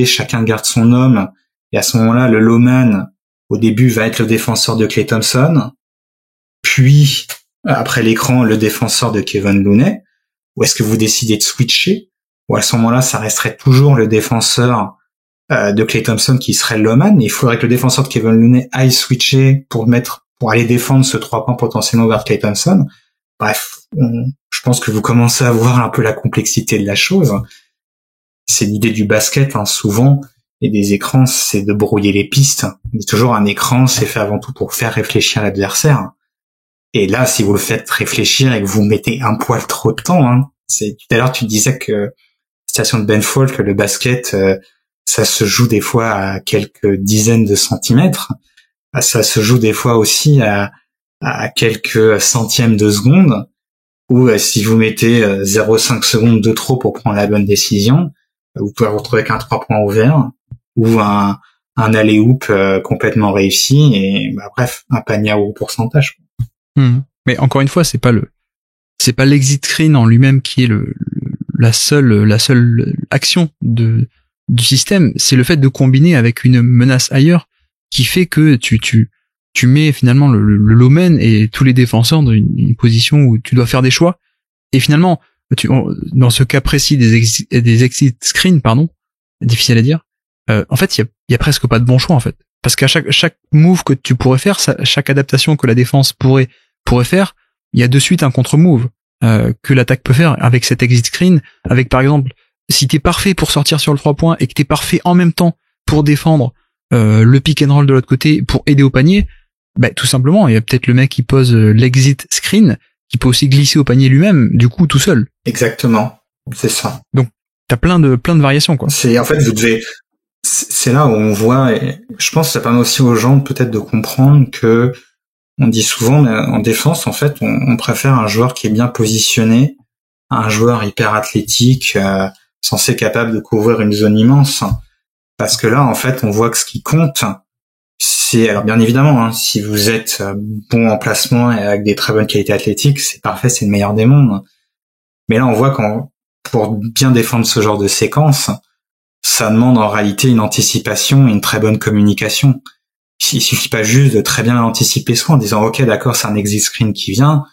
chacun garde son homme, et à ce moment-là, le low man, au début, va être le défenseur de Klay Thompson, puis, après l'écran, le défenseur de Kevin Looney, ou est-ce que vous décidez de switcher, ou à ce moment-là, ça resterait toujours le défenseur de Klay Thompson qui serait le low man, et il faudrait que le défenseur de Kevin Looney aille switcher pour aller défendre ce 3 points potentiellement vers Klay Thompson. Bref, je pense que vous commencez à voir un peu la complexité de la chose. C'est l'idée du basket, souvent, et des écrans, c'est de brouiller les pistes. Mais toujours un écran, c'est fait avant tout pour faire réfléchir l'adversaire. Et là, si vous le faites réfléchir et que vous mettez un poil trop de temps, tout à l'heure tu disais que citation de Ben Folds, que le basket, ça se joue des fois à quelques dizaines de centimètres. Ça se joue des fois aussi à quelques centièmes de seconde, ou si vous mettez 0,5 secondes de trop pour prendre la bonne décision, vous pouvez vous retrouver avec un 3 points ouvert, ou un alley-oop complètement réussi, et bref, un panier à haut pourcentage. Mais encore une fois, c'est pas l'exit screen en lui-même qui est la seule action du système, c'est le fait de combiner avec une menace ailleurs qui fait que tu mets finalement le low man et tous les défenseurs dans une position où tu dois faire des choix, et finalement dans ce cas précis des exit screen, difficile à dire, en fait il y a presque pas de bon choix en fait, parce qu'à chaque move que tu pourrais faire, chaque adaptation que la défense pourrait faire, il y a de suite un contre-move que l'attaque peut faire avec cet exit screen, avec par exemple si t'es parfait pour sortir sur le 3 points et que t'es parfait en même temps pour défendre le pick and roll de l'autre côté pour aider au panier, tout simplement il y a peut-être le mec qui pose l'exit screen qui peut aussi glisser au panier lui-même, du coup tout seul. Exactement, c'est ça. Donc t'as plein de variations quoi. C'est en fait c'est là où on voit, et je pense que ça permet aussi aux gens peut-être de comprendre que on dit souvent, mais en défense en fait on préfère un joueur qui est bien positionné à un joueur hyper athlétique, censé capable de couvrir une zone immense. Parce que là, en fait, on voit que ce qui compte, Alors bien évidemment, hein, si vous êtes bon en placement et avec des très bonnes qualités athlétiques, c'est parfait, c'est le meilleur des mondes. Mais là, on voit pour bien défendre ce genre de séquence, ça demande en réalité une anticipation et une très bonne communication. Il suffit pas juste de très bien anticiper soi en disant ok, d'accord, c'est un exit screen qui vient,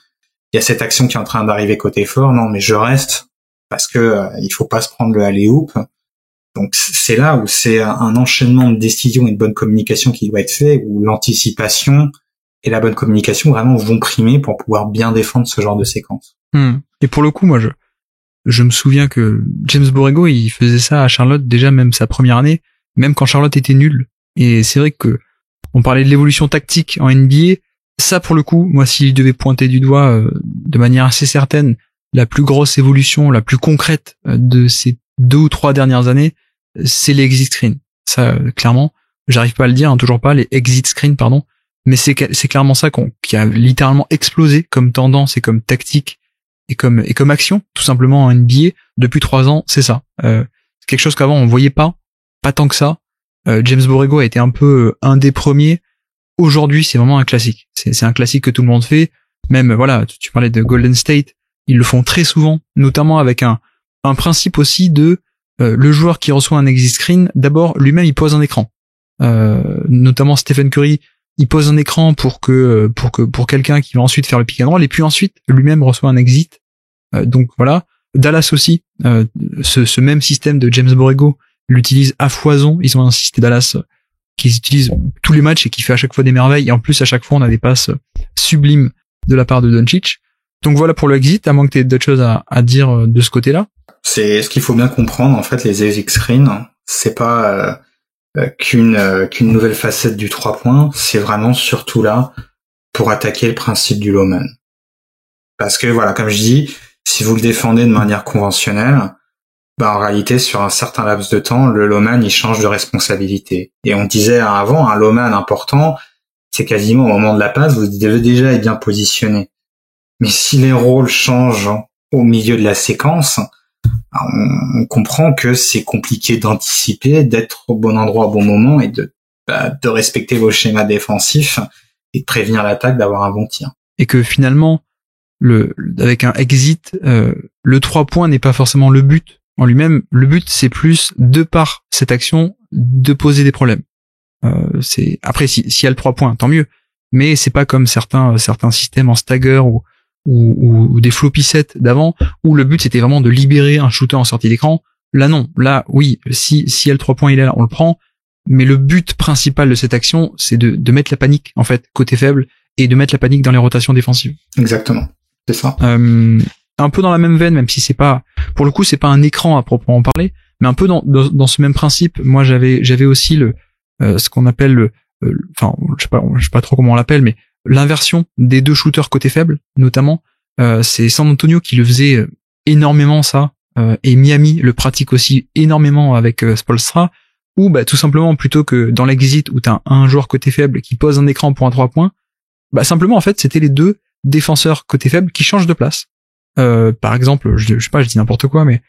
il y a cette action qui est en train d'arriver côté fort, non mais je reste parce que il faut pas se prendre le alley-oop. Donc c'est là où c'est un enchaînement de décisions et de bonne communication qui doit être fait, où l'anticipation et la bonne communication vraiment vont primer pour pouvoir bien défendre ce genre de séquence. Et pour le coup, moi je me souviens que James Borrego, il faisait ça à Charlotte déjà même sa première année, même quand Charlotte était nulle. Et c'est vrai que on parlait de l'évolution tactique en NBA, ça pour le coup, moi s'il devait pointer du doigt de manière assez certaine la plus grosse évolution, la plus concrète de ces 2 ou 3 dernières années, c'est les exit screens. Ça, clairement, j'arrive pas à le dire, hein, toujours pas, les exit screens, pardon, mais c'est clairement ça qui a littéralement explosé comme tendance et comme tactique et comme action, tout simplement en NBA. Depuis 3 ans, c'est ça. C'est quelque chose qu'avant on voyait pas tant que ça. James Borrego a été un peu un des premiers. Aujourd'hui, c'est vraiment un classique. C'est un classique que tout le monde fait. Même, voilà, tu parlais de Golden State, ils le font très souvent, notamment avec un principe aussi de le joueur qui reçoit un exit screen, d'abord lui-même il pose un écran. Notamment Stephen Curry, il pose un écran pour quelqu'un qui va ensuite faire le pick and roll, et puis ensuite lui-même reçoit un exit. Donc voilà. Dallas aussi, ce même système de James Borrego l'utilise à foison. Ils ont un système Dallas qu'ils utilisent tous les matchs et qui fait à chaque fois des merveilles. Et en plus, à chaque fois, on a des passes sublimes de la part de Doncic. Donc voilà pour le exit, à moins que tu aies d'autres choses à dire de ce côté-là. C'est ce qu'il faut bien comprendre, en fait, les exit screens, c'est pas qu'une nouvelle facette du 3 points, c'est vraiment surtout là pour attaquer le principe du low man. Parce que voilà, comme je dis, si vous le défendez de manière conventionnelle, en réalité, sur un certain laps de temps, le low man, il change de responsabilité. Et on disait avant, un low man important, c'est quasiment au moment de la passe, vous devez déjà être bien positionné. Mais si les rôles changent au milieu de la séquence, on comprend que c'est compliqué d'anticiper, d'être au bon endroit au bon moment et de respecter vos schémas défensifs et de prévenir l'attaque d'avoir un bon tir. Et que finalement, avec un exit, le 3 points n'est pas forcément le but en lui-même. Le but, c'est plus, de par cette action, de poser des problèmes. Après, s'il y a le 3 points, tant mieux. Mais c'est pas comme certains systèmes en stagger ou des floppy sets d'avant, où le but c'était vraiment de libérer un shooter en sortie d'écran. Là non, là oui, si y a le 3 points, il est là, on le prend. Mais le but principal de cette action, c'est de mettre la panique, en fait, côté faible, et de mettre la panique dans les rotations défensives. Exactement, c'est ça. Un peu dans la même veine, même si c'est pas, pour le coup, c'est pas un écran à proprement parler, mais un peu dans ce même principe. Moi, j'avais aussi ce qu'on appelle enfin, je sais pas trop comment on l'appelle, mais l'inversion des 2 shooters côté faible, notamment, c'est San Antonio qui le faisait énormément ça, et Miami le pratique aussi énormément avec Spoelstra, où tout simplement, plutôt que dans l'exit où t'as un joueur côté faible qui pose un écran pour un 3 points, simplement en fait c'était les 2 défenseurs côté faible qui changent de place. Par exemple, je sais pas, je dis n'importe quoi, mais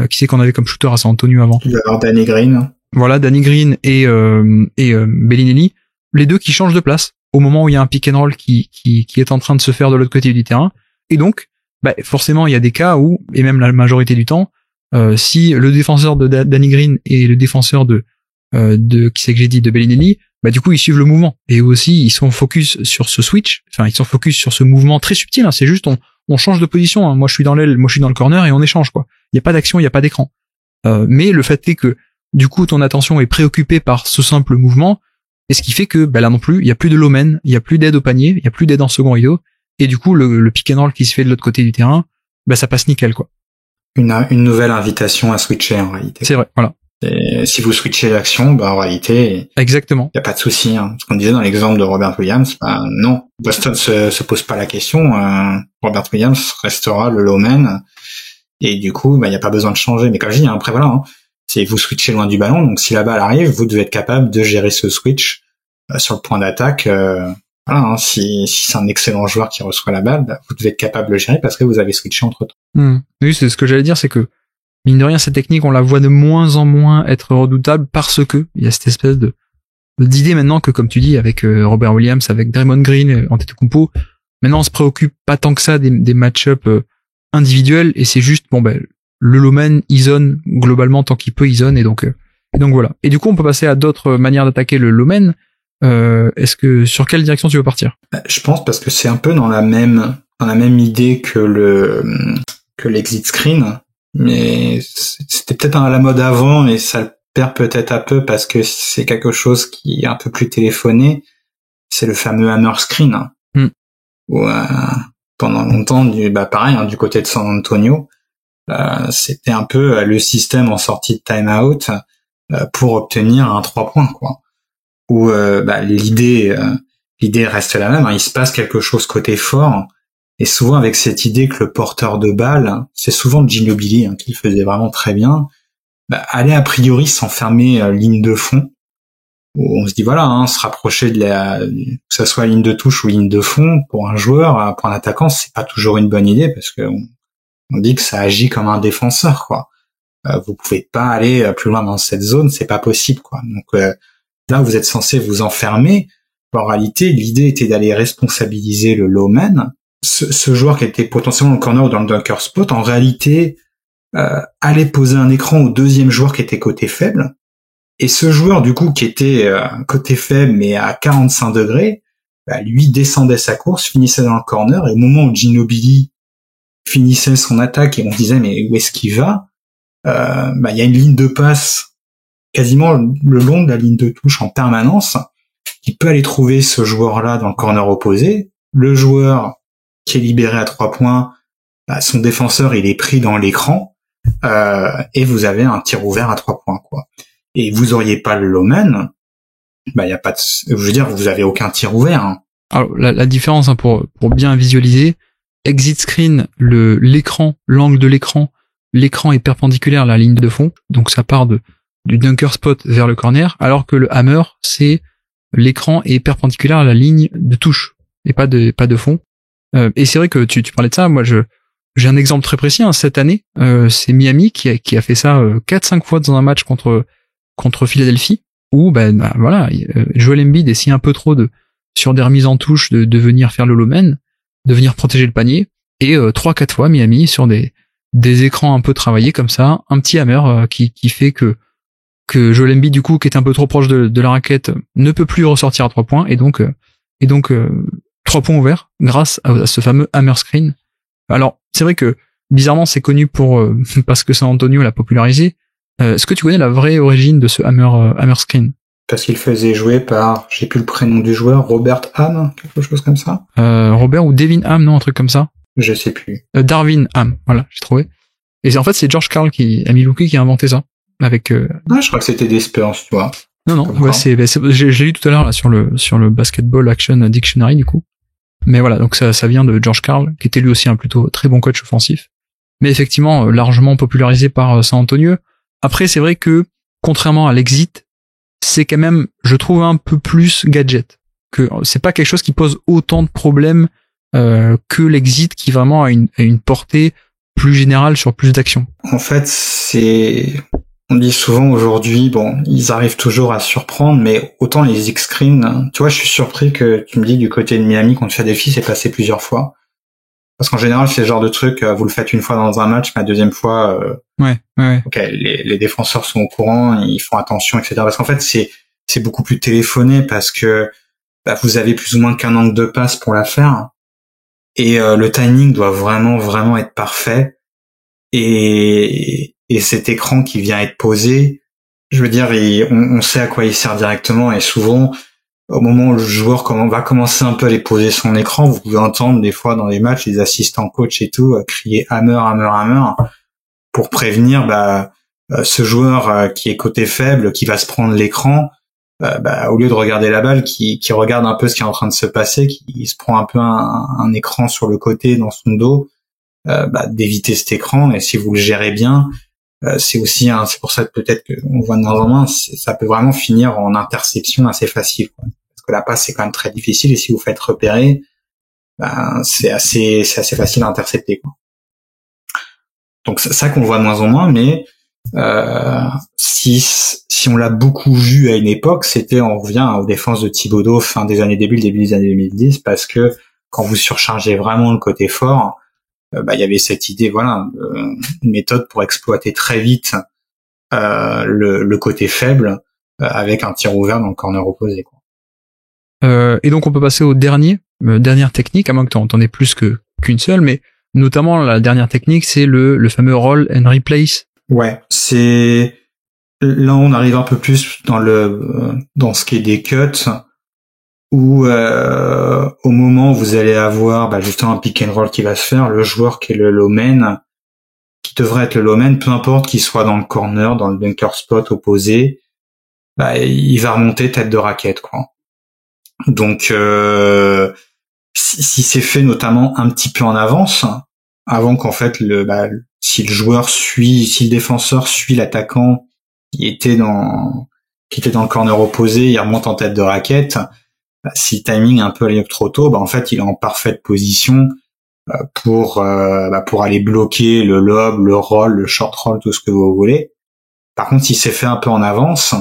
qui c'est qu'on avait comme shooter à San Antonio avant? Il va y avoir Danny Green. Voilà, Danny Green et Bellinelli, les 2 qui changent de place au moment où il y a un pick and roll qui est en train de se faire de l'autre côté du terrain. Et donc, forcément, il y a des cas où, et même la majorité du temps, si le défenseur de Danny Green et le défenseur de qui c'est que j'ai dit, de Bellinelli, du coup, ils suivent le mouvement. Et aussi, ils sont focus sur ce switch, enfin, ils sont focus sur ce mouvement très subtil, hein. C'est juste, on change de position, hein. Moi, je suis dans l'aile, moi, je suis dans le corner et on échange, quoi. Il n'y a pas d'action, il n'y a pas d'écran. Mais le fait est que, du coup, ton attention est préoccupée par ce simple mouvement, et ce qui fait que, là non plus, il y a plus de low man, il y a plus d'aide au panier, il y a plus d'aide en second rideau, et du coup, le pick and roll qui se fait de l'autre côté du terrain, ça passe nickel, quoi. Une nouvelle invitation à switcher, en réalité. C'est vrai, voilà. Et si vous switchez l'action, en réalité, exactement. Il y a pas de souci, hein. Ce qu'on disait dans l'exemple de Robert Williams, non. Boston se pose pas la question, Robert Williams restera le low man, et du coup, il y a pas besoin de changer. Mais comme je dis, après voilà, hein. C'est vous switchez loin du ballon, donc si la balle arrive, vous devez être capable de gérer ce switch sur le point d'attaque. Voilà, hein, si c'est un excellent joueur qui reçoit la balle, vous devez être capable de le gérer parce que vous avez switché entre-temps. Oui, c'est ce que j'allais dire, c'est que mine de rien, cette technique, on la voit de moins en moins être redoutable parce que il y a cette espèce de d'idée maintenant que, comme tu dis, avec Robert Williams, avec Draymond Green, Antetokounmpo, maintenant on se préoccupe pas tant que ça des match-up individuels, et c'est juste le low man il zone globalement tant qu'il peut, il zone, et donc voilà. Et du coup on peut passer à d'autres manières d'attaquer le low man. Sur quelle direction tu veux partir? Je pense parce que c'est un peu dans la même idée que l'exit screen, mais c'était peut-être à la mode avant, et ça le perd peut-être un peu parce que c'est quelque chose qui est un peu plus téléphoné. C'est le fameux hammer screen, où pendant longtemps, pareil, du côté de San Antonio, c'était un peu le système en sortie de time-out pour obtenir un 3 points, quoi. Où l'idée reste la même, il se passe quelque chose côté fort, et souvent avec cette idée que le porteur de balle, c'est souvent Ginobili qui le faisait vraiment très bien, aller a priori s'enfermer ligne de fond, où on se dit se rapprocher que ça soit ligne de touche ou ligne de fond, pour un joueur, pour un attaquant, c'est pas toujours une bonne idée, parce que on dit que ça agit comme un défenseur, quoi. Vous pouvez pas aller plus loin dans cette zone, c'est pas possible, quoi. Donc là, vous êtes censé vous enfermer. En réalité, l'idée était d'aller responsabiliser le low man. Ce joueur qui était potentiellement dans le corner ou dans le dunker spot, en réalité, allait poser un écran au deuxième joueur qui était côté faible. Et ce joueur, du coup, qui était côté faible, mais à 45 degrés, lui descendait sa course, finissait dans le corner, et au moment où Ginobili finissait son attaque et on disait, mais où est-ce qu'il va? Il y a une ligne de passe quasiment le long de la ligne de touche en permanence, qui peut aller trouver ce joueur-là dans le corner opposé. Le joueur qui est libéré à 3 points, son défenseur, il est pris dans l'écran, et vous avez un tir ouvert à 3 points, quoi. Et vous auriez pas le low man, y a pas vous avez aucun tir ouvert. Alors, la différence, pour bien visualiser, exit screen, l'angle de l'écran est perpendiculaire à la ligne de fond, donc ça part du dunker spot vers le corner, alors que le hammer, c'est l'écran est perpendiculaire à la ligne de touche et pas de fond. Et c'est vrai que tu parlais de ça. Moi, j'ai un exemple très précis. Cette année, c'est Miami qui a fait ça 4-5 fois dans un match contre Philadelphie, où Joel Embiid essayait un peu trop sur des remises en touche de venir faire le low man, de venir protéger le panier, et 3-4 fois Miami sur des écrans un peu travaillés comme ça, un petit hammer qui fait que Joel Embiid, du coup, qui est un peu trop proche de la raquette, ne peut plus ressortir à 3 points, et donc 3 points ouverts grâce à ce fameux hammer screen. Alors, c'est vrai que bizarrement, c'est connu parce que San Antonio l'a popularisé. Est-ce que tu connais la vraie origine de ce hammer screen? Parce qu'il faisait jouer par, j'ai plus le prénom du joueur, Robert Ham, quelque chose comme ça. Robert ou Devin Ham, non, un truc comme ça. Je sais plus. Darvin Ham, voilà, j'ai trouvé. Et en fait, c'est George Karl qui a inventé ça. Avec je crois que c'était des Spurs, tu vois. Non, j'ai lu tout à l'heure là sur le Basketball Action Dictionary, du coup. Mais voilà, donc ça vient de George Karl, qui était lui aussi un plutôt très bon coach offensif, mais effectivement largement popularisé par San Antonio. Après, c'est vrai que contrairement à l'exit, c'est quand même, je trouve, un peu plus gadget, que c'est pas quelque chose qui pose autant de problèmes que l'exit, qui vraiment a une portée plus générale sur plus d'actions. En fait, on dit souvent aujourd'hui, ils arrivent toujours à surprendre, mais autant les X-Screen, tu vois, je suis surpris que tu me dis du côté de Miami contre Philadelphie, c'est passé plusieurs fois. Parce qu'en général, c'est le genre de truc, vous le faites une fois dans un match, mais la deuxième fois, ok, les défenseurs sont au courant, ils font attention, etc. Parce qu'en fait, c'est beaucoup plus téléphoné, parce que vous avez plus ou moins qu'un angle de passe pour la faire, et le timing doit vraiment, vraiment être parfait. Et cet écran qui vient être posé, je veux dire, on sait à quoi il sert directement, et souvent, au moment où le joueur va commencer un peu à aller poser son écran, vous pouvez entendre des fois dans les matchs les assistants coach et tout crier hammer, hammer, hammer, pour prévenir ce joueur qui est côté faible, qui va se prendre l'écran, au lieu de regarder la balle, qui regarde un peu ce qui est en train de se passer, qui se prend un peu un écran sur le côté dans son dos, d'éviter cet écran. Et si vous le gérez bien, c'est aussi c'est pour ça que peut-être qu'on voit de moins en moins, ça peut vraiment finir en interception assez facile, quoi. Parce que la passe c'est quand même très difficile, et si vous faites repérer, c'est assez facile à intercepter, quoi. Donc c'est ça qu'on voit de moins en moins, mais Si on l'a beaucoup vu à une époque, on revient aux défenses de Thibodeau début des années 2010, parce que quand vous surchargez vraiment le côté fort, il y avait cette idée, une méthode pour exploiter très vite le côté faible avec un tir ouvert dans le corner opposé, quoi. Et donc on peut passer au dernière technique, à moins que t'en aies plus qu'une seule, mais notamment la dernière technique, c'est le fameux roll and replace. Ouais, là on arrive un peu plus dans ce qui est des cuts, où au moment où vous allez avoir justement un pick and roll qui va se faire, le joueur qui est le low man, qui devrait être le low man, peu importe qu'il soit dans le corner, dans le bunker spot opposé, il va remonter tête de raquette, quoi. Donc si c'est fait notamment un petit peu en avance, avant qu'en fait si le défenseur suit l'attaquant qui était dans le corner opposé, il remonte en tête de raquette, si le timing est un peu allé trop tôt, en fait il est en parfaite position pour aller bloquer le lob, le roll, le short roll, tout ce que vous voulez. Par contre, si c'est fait un peu en avance,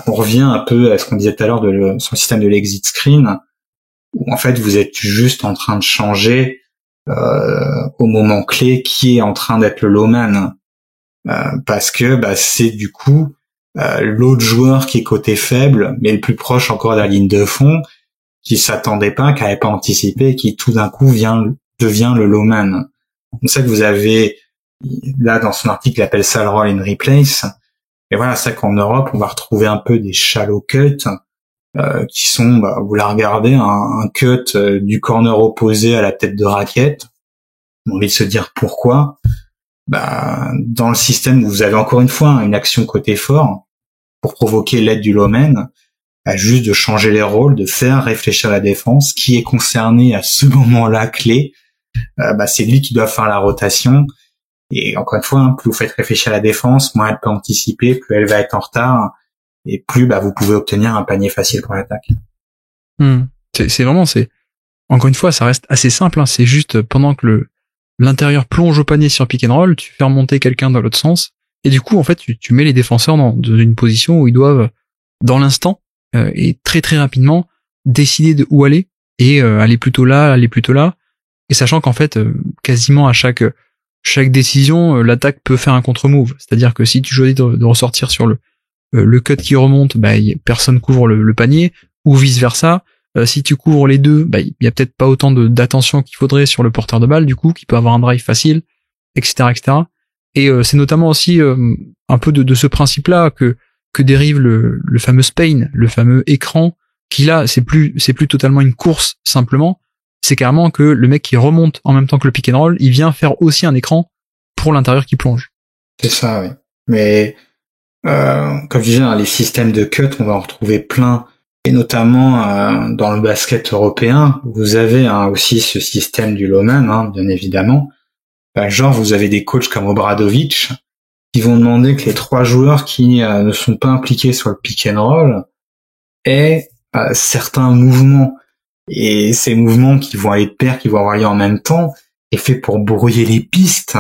on revient un peu à ce qu'on disait tout à l'heure sur le système de l'exit screen, où en fait vous êtes juste en train de changer au moment clé qui est en train d'être le low man, parce que c'est du coup l'autre joueur qui est côté faible, mais le plus proche encore de la ligne de fond, qui s'attendait pas, qui avait pas anticipé, qui tout d'un coup devient le low man. Donc ça que vous avez là dans son article, il appelle ça le roll and replace. Et voilà, c'est qu'en Europe, on va retrouver un peu des shallow cuts qui sont, vous la regardez, un cut du corner opposé à la tête de raquette. On a envie de se dire pourquoi. Dans le système où vous avez encore une fois une action côté fort pour provoquer l'aide du low man, juste de changer les rôles, de faire réfléchir la défense, qui est concerné à ce moment-là clé, c'est lui qui doit faire la rotation. Et encore une fois, plus vous faites réfléchir la défense, moins elle peut anticiper, plus elle va être en retard, et plus vous pouvez obtenir un panier facile pour l'attaque. C'est vraiment, encore une fois, ça reste assez simple, hein. C'est juste pendant que l'intérieur plonge au panier sur pick and roll, tu fais remonter quelqu'un dans l'autre sens, et du coup, en fait, tu mets les défenseurs dans une position où ils doivent, dans l'instant, et très très rapidement, décider de où aller, et aller plutôt là, et sachant qu'en fait, quasiment à chaque décision, l'attaque peut faire un contre-move. C'est-à-dire que si tu choisis de ressortir sur le cut qui remonte, personne couvre le panier, ou vice-versa. Si tu couvres les deux, il y a peut-être pas autant d'attention qu'il faudrait sur le porteur de balle, du coup, qui peut avoir un drive facile, etc., etc. Et c'est notamment aussi un peu de ce principe-là que dérive le fameux Spain, le fameux écran, qui là, c'est plus totalement une course simplement. C'est carrément que le mec qui remonte en même temps que le pick and roll, il vient faire aussi un écran pour l'intérieur qui plonge. C'est ça, oui. Mais comme je disais, les systèmes de cut, on va en retrouver plein. Et notamment dans le basket européen, vous avez aussi ce système du low man, bien évidemment. Vous avez des coachs comme Obradovic qui vont demander que les 3 joueurs qui ne sont pas impliqués sur le pick and roll aient certains mouvements. Et ces mouvements qui vont aller de pair, qui vont avoir lieu en même temps, est fait pour brouiller les pistes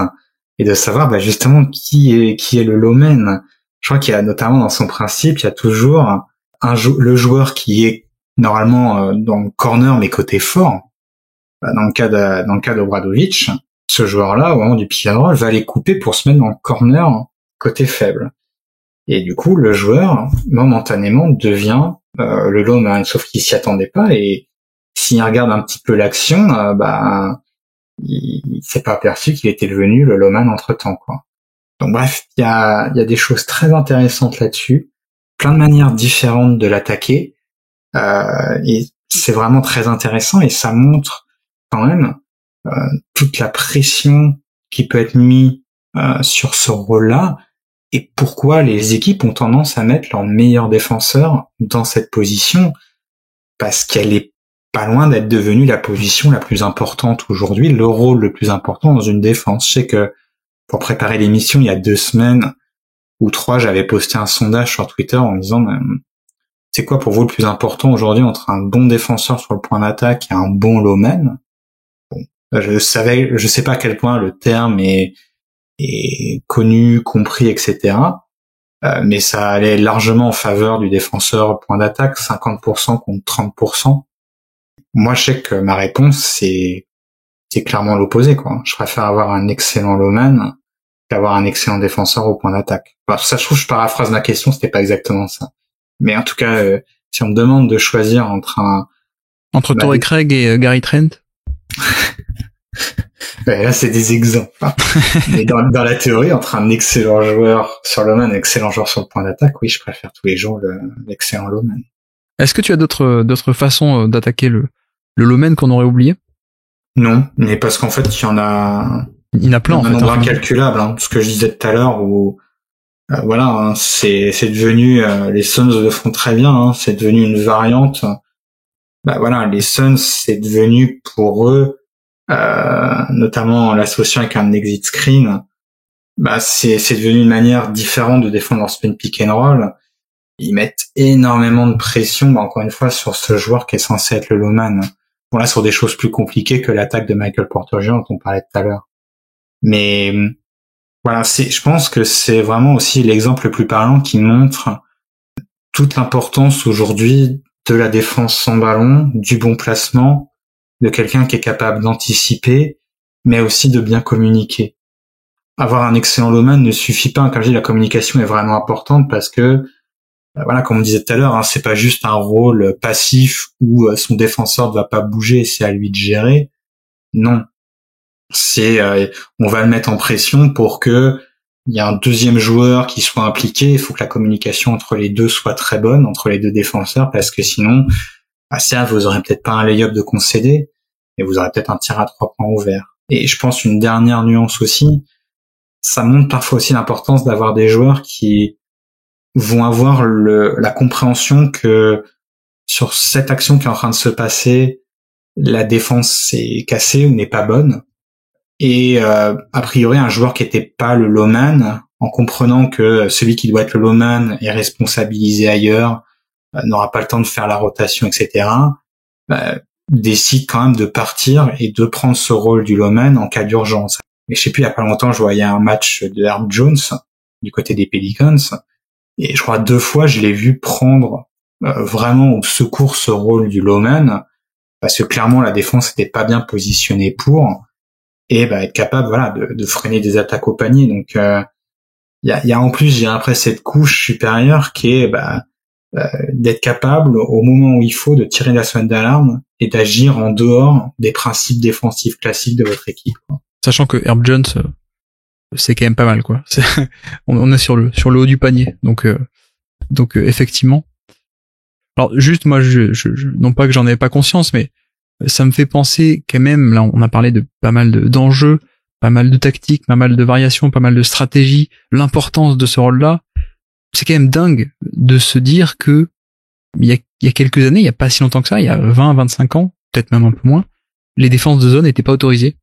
et de savoir justement qui est le low man. Je crois qu'il y a notamment dans son principe, il y a toujours le joueur qui est normalement dans le corner mais côté fort. Dans le cas d'Obradovic, ce joueur-là, au moment du pick and roll, va aller couper pour se mettre dans le corner côté faible. Et du coup, le joueur, momentanément, devient le low man, sauf qu'il s'y attendait pas, et s'il regarde un petit peu l'action, il s'est pas aperçu qu'il était devenu le low man entre-temps, quoi. Donc bref, il y a des choses très intéressantes là-dessus, plein de manières différentes de l'attaquer, et c'est vraiment très intéressant, et ça montre quand même toute la pression qui peut être mise sur ce rôle-là, et pourquoi les équipes ont tendance à mettre leur meilleur défenseur dans cette position, parce qu'elle est pas loin d'être devenue la position la plus importante aujourd'hui, le rôle le plus important dans une défense. Je sais que pour préparer l'émission, il y a 2 semaines ou 3, j'avais posté un sondage sur Twitter en disant c'est quoi pour vous le plus important aujourd'hui entre un bon défenseur sur le point d'attaque et un bon low man? Je sais pas à quel point le terme est et connu, compris, etc. Mais ça allait largement en faveur du défenseur au point d'attaque, 50% contre 30%. Moi, je sais que ma réponse, c'est clairement l'opposé, quoi. Je préfère avoir un excellent lawman qu'avoir un excellent défenseur au point d'attaque. Enfin, ça, je trouve, je paraphrase ma question, c'était pas exactement ça. Mais en tout cas, si on me demande de choisir entre Torrey Craig et Gary Trent. Ouais, là, c'est des exemples. Hein. Mais dans la théorie, entre un excellent joueur sur lawman et un excellent joueur sur le point d'attaque, oui, je préfère tous les jours l'excellent lawman. Est-ce que tu as d'autres façons d'attaquer le lawman qu'on aurait oublié? Non, mais parce qu'en fait, il y en a plein, en fait. Un nombre incalculable, hein. Ce que je disais tout à l'heure, où voilà, hein, c'est devenu les Suns le font très bien, hein, c'est devenu une variante. Bah voilà, les Suns, c'est devenu pour eux, notamment en l'associant avec un exit screen, bah c'est devenu une manière différente de défendre leur spin pick and roll. Ils mettent énormément de pression, bah encore une fois, sur ce joueur qui est censé être le lawman. Bon là, sur des choses plus compliquées que l'attaque de Michael Porter Jr. dont on parlait tout à l'heure. Mais voilà, je pense que c'est vraiment aussi l'exemple le plus parlant qui montre toute l'importance aujourd'hui de la défense sans ballon, du bon placement, de quelqu'un qui est capable d'anticiper, mais aussi de bien communiquer. Avoir un excellent lawman ne suffit pas. Comme je dis, la communication est vraiment importante parce que, voilà, comme on disait tout à l'heure, hein, c'est pas juste un rôle passif où son défenseur ne va pas bouger, c'est à lui de gérer. Non. On va le mettre en pression pour que il y a un deuxième joueur qui soit impliqué. Il faut que la communication entre les deux soit très bonne, entre les deux défenseurs, parce que sinon, certes, vous aurez peut-être pas un lay-up de concédé, mais vous aurez peut-être un tir à 3 points ouvert. Et je pense une dernière nuance aussi, ça montre parfois aussi l'importance d'avoir des joueurs qui vont avoir la compréhension que sur cette action qui est en train de se passer, la défense est cassée ou n'est pas bonne. Et a priori, un joueur qui était pas le lawman, en comprenant que celui qui doit être le lawman est responsabilisé ailleurs, n'aura pas le temps de faire la rotation, etc., décide quand même de partir et de prendre ce rôle du lawman en cas d'urgence. Mais je sais plus, il y a pas longtemps, je voyais un match de Herb Jones du côté des Pelicans, et je crois 2 fois, je l'ai vu prendre vraiment au secours ce rôle du lawman, parce que clairement, la défense n'était pas bien positionnée pour, et être capable, voilà, de freiner des attaques au panier. Donc, il y a en plus, j'ai après cette couche supérieure qui est d'être capable au moment où il faut de tirer la sonnette d'alarme et d'agir en dehors des principes défensifs classiques de votre équipe, quoi. Sachant que Herb Jones, c'est quand même pas mal, quoi. On est sur le haut du panier, donc effectivement. Alors juste moi, je non pas que j'en avais pas conscience, mais ça me fait penser quand même. Là, on a parlé de pas mal d'enjeux, pas mal de tactiques, pas mal de variations, pas mal de stratégies. L'importance de ce rôle-là, c'est quand même dingue de se dire que il y a quelques années, il y a pas si longtemps que ça, il y a 20-25 ans, peut-être même un peu moins, les défenses de zone n'étaient pas autorisées.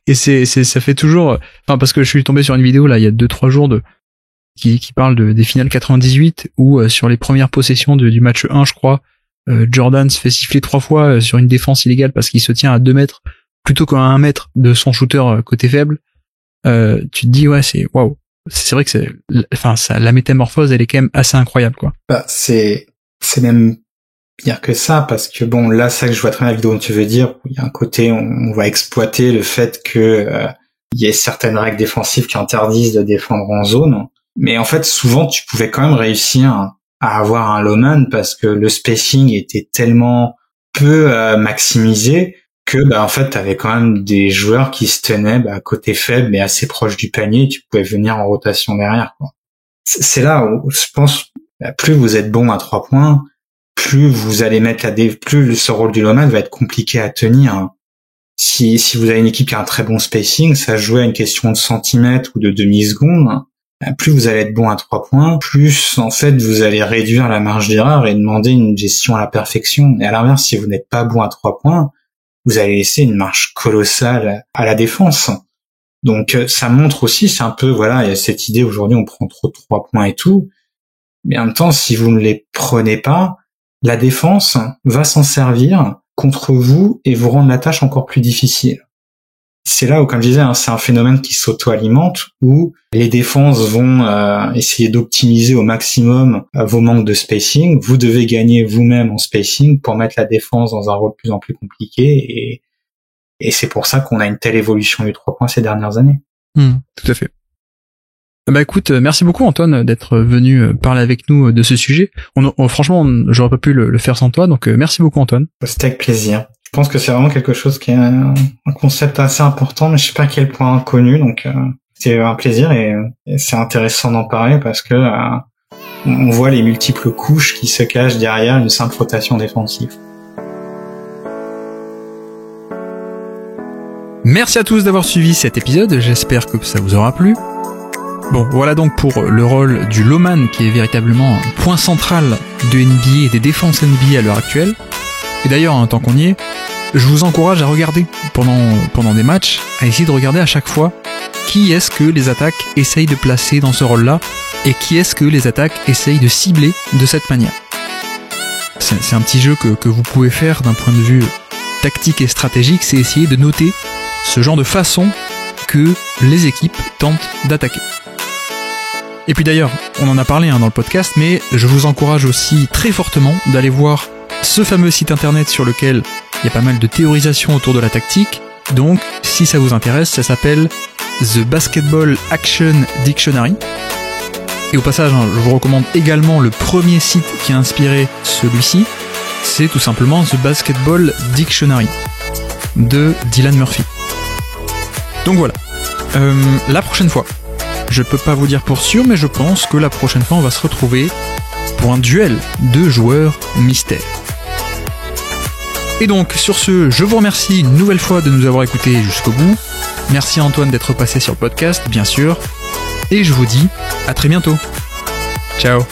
Et ça fait toujours, enfin, parce que je suis tombé sur une vidéo là il y a 2-3 jours qui parle des finales 98 où sur les premières possessions du match 1, je crois, Jordan se fait siffler 3 fois sur une défense illégale parce qu'il se tient à 2 mètres plutôt qu'à 1 mètre de son shooter côté faible. Tu te dis ouais, c'est waouh. C'est vrai que la métamorphose, elle est quand même assez incroyable, quoi. C'est même pire que ça, parce que bon, là, ça que je vois très bien la vidéo dont tu veux dire, il y a un côté, on va exploiter le fait que il y ait certaines règles défensives qui interdisent de défendre en zone. Mais en fait, souvent, tu pouvais quand même réussir à avoir un lawman parce que le spacing était tellement peu maximisé que en fait, t'avais quand même des joueurs qui se tenaient côté faible mais assez proche du panier, et tu pouvais venir en rotation derrière, quoi. C'est là où je pense, plus vous êtes bon à 3 points, plus vous allez mettre plus ce rôle du lawman va être compliqué à tenir. Si vous avez une équipe qui a un très bon spacing, ça joue à une question de centimètres ou de demi-seconde. Plus vous allez être bon à 3 points, plus en fait vous allez réduire la marge d'erreur et demander une gestion à la perfection. Et à l'inverse, si vous n'êtes pas bon à 3 points, vous allez laisser une marge colossale à la défense. Donc ça montre aussi, c'est un peu, voilà, il y a cette idée aujourd'hui on prend trop de 3 points et tout, mais en même temps si vous ne les prenez pas, la défense va s'en servir contre vous et vous rendre la tâche encore plus difficile. c'est là où, comme je disais, hein, c'est un phénomène qui s'auto-alimente, où les défenses vont essayer d'optimiser au maximum vos manques de spacing. Vous devez gagner vous-même en spacing pour mettre la défense dans un rôle de plus en plus compliqué, et c'est pour ça qu'on a une telle évolution du 3 points ces dernières années. Tout à fait. Bah écoute, merci beaucoup Antoine d'être venu parler avec nous de ce sujet. Franchement, j'aurais pas pu le faire sans toi, donc merci beaucoup Antoine. C'était avec plaisir. Je pense que c'est vraiment quelque chose qui est un concept assez important, mais je sais pas à quel point connu, donc c'était un plaisir et c'est intéressant d'en parler parce que on voit les multiples couches qui se cachent derrière une simple rotation défensive. Merci à tous d'avoir suivi cet épisode, j'espère que ça vous aura plu. Bon, voilà donc pour le rôle du lawman qui est véritablement un point central de NBA et des défenses NBA à l'heure actuelle. Et d'ailleurs, tant qu'on y est, je vous encourage à regarder pendant des matchs, à essayer de regarder à chaque fois qui est-ce que les attaques essayent de placer dans ce rôle-là et qui est-ce que les attaques essayent de cibler de cette manière. C'est un petit jeu que vous pouvez faire d'un point de vue tactique et stratégique, c'est essayer de noter ce genre de façon que les équipes tentent d'attaquer. Et puis d'ailleurs, on en a parlé dans le podcast, mais je vous encourage aussi très fortement d'aller voir ce fameux site internet sur lequel il y a pas mal de théorisation autour de la tactique. Donc, si ça vous intéresse, ça s'appelle The Basketball Action Dictionary. Et au passage, je vous recommande également le premier site qui a inspiré celui-ci. C'est tout simplement The Basketball Dictionary de Dylan Murphy. Donc voilà. La prochaine fois, je peux pas vous dire pour sûr, mais je pense que la prochaine fois, on va se retrouver pour un duel de joueurs mystères. Et donc, sur ce, je vous remercie une nouvelle fois de nous avoir écoutés jusqu'au bout. Merci à Antoine d'être passé sur le podcast, bien sûr. Et je vous dis à très bientôt. Ciao.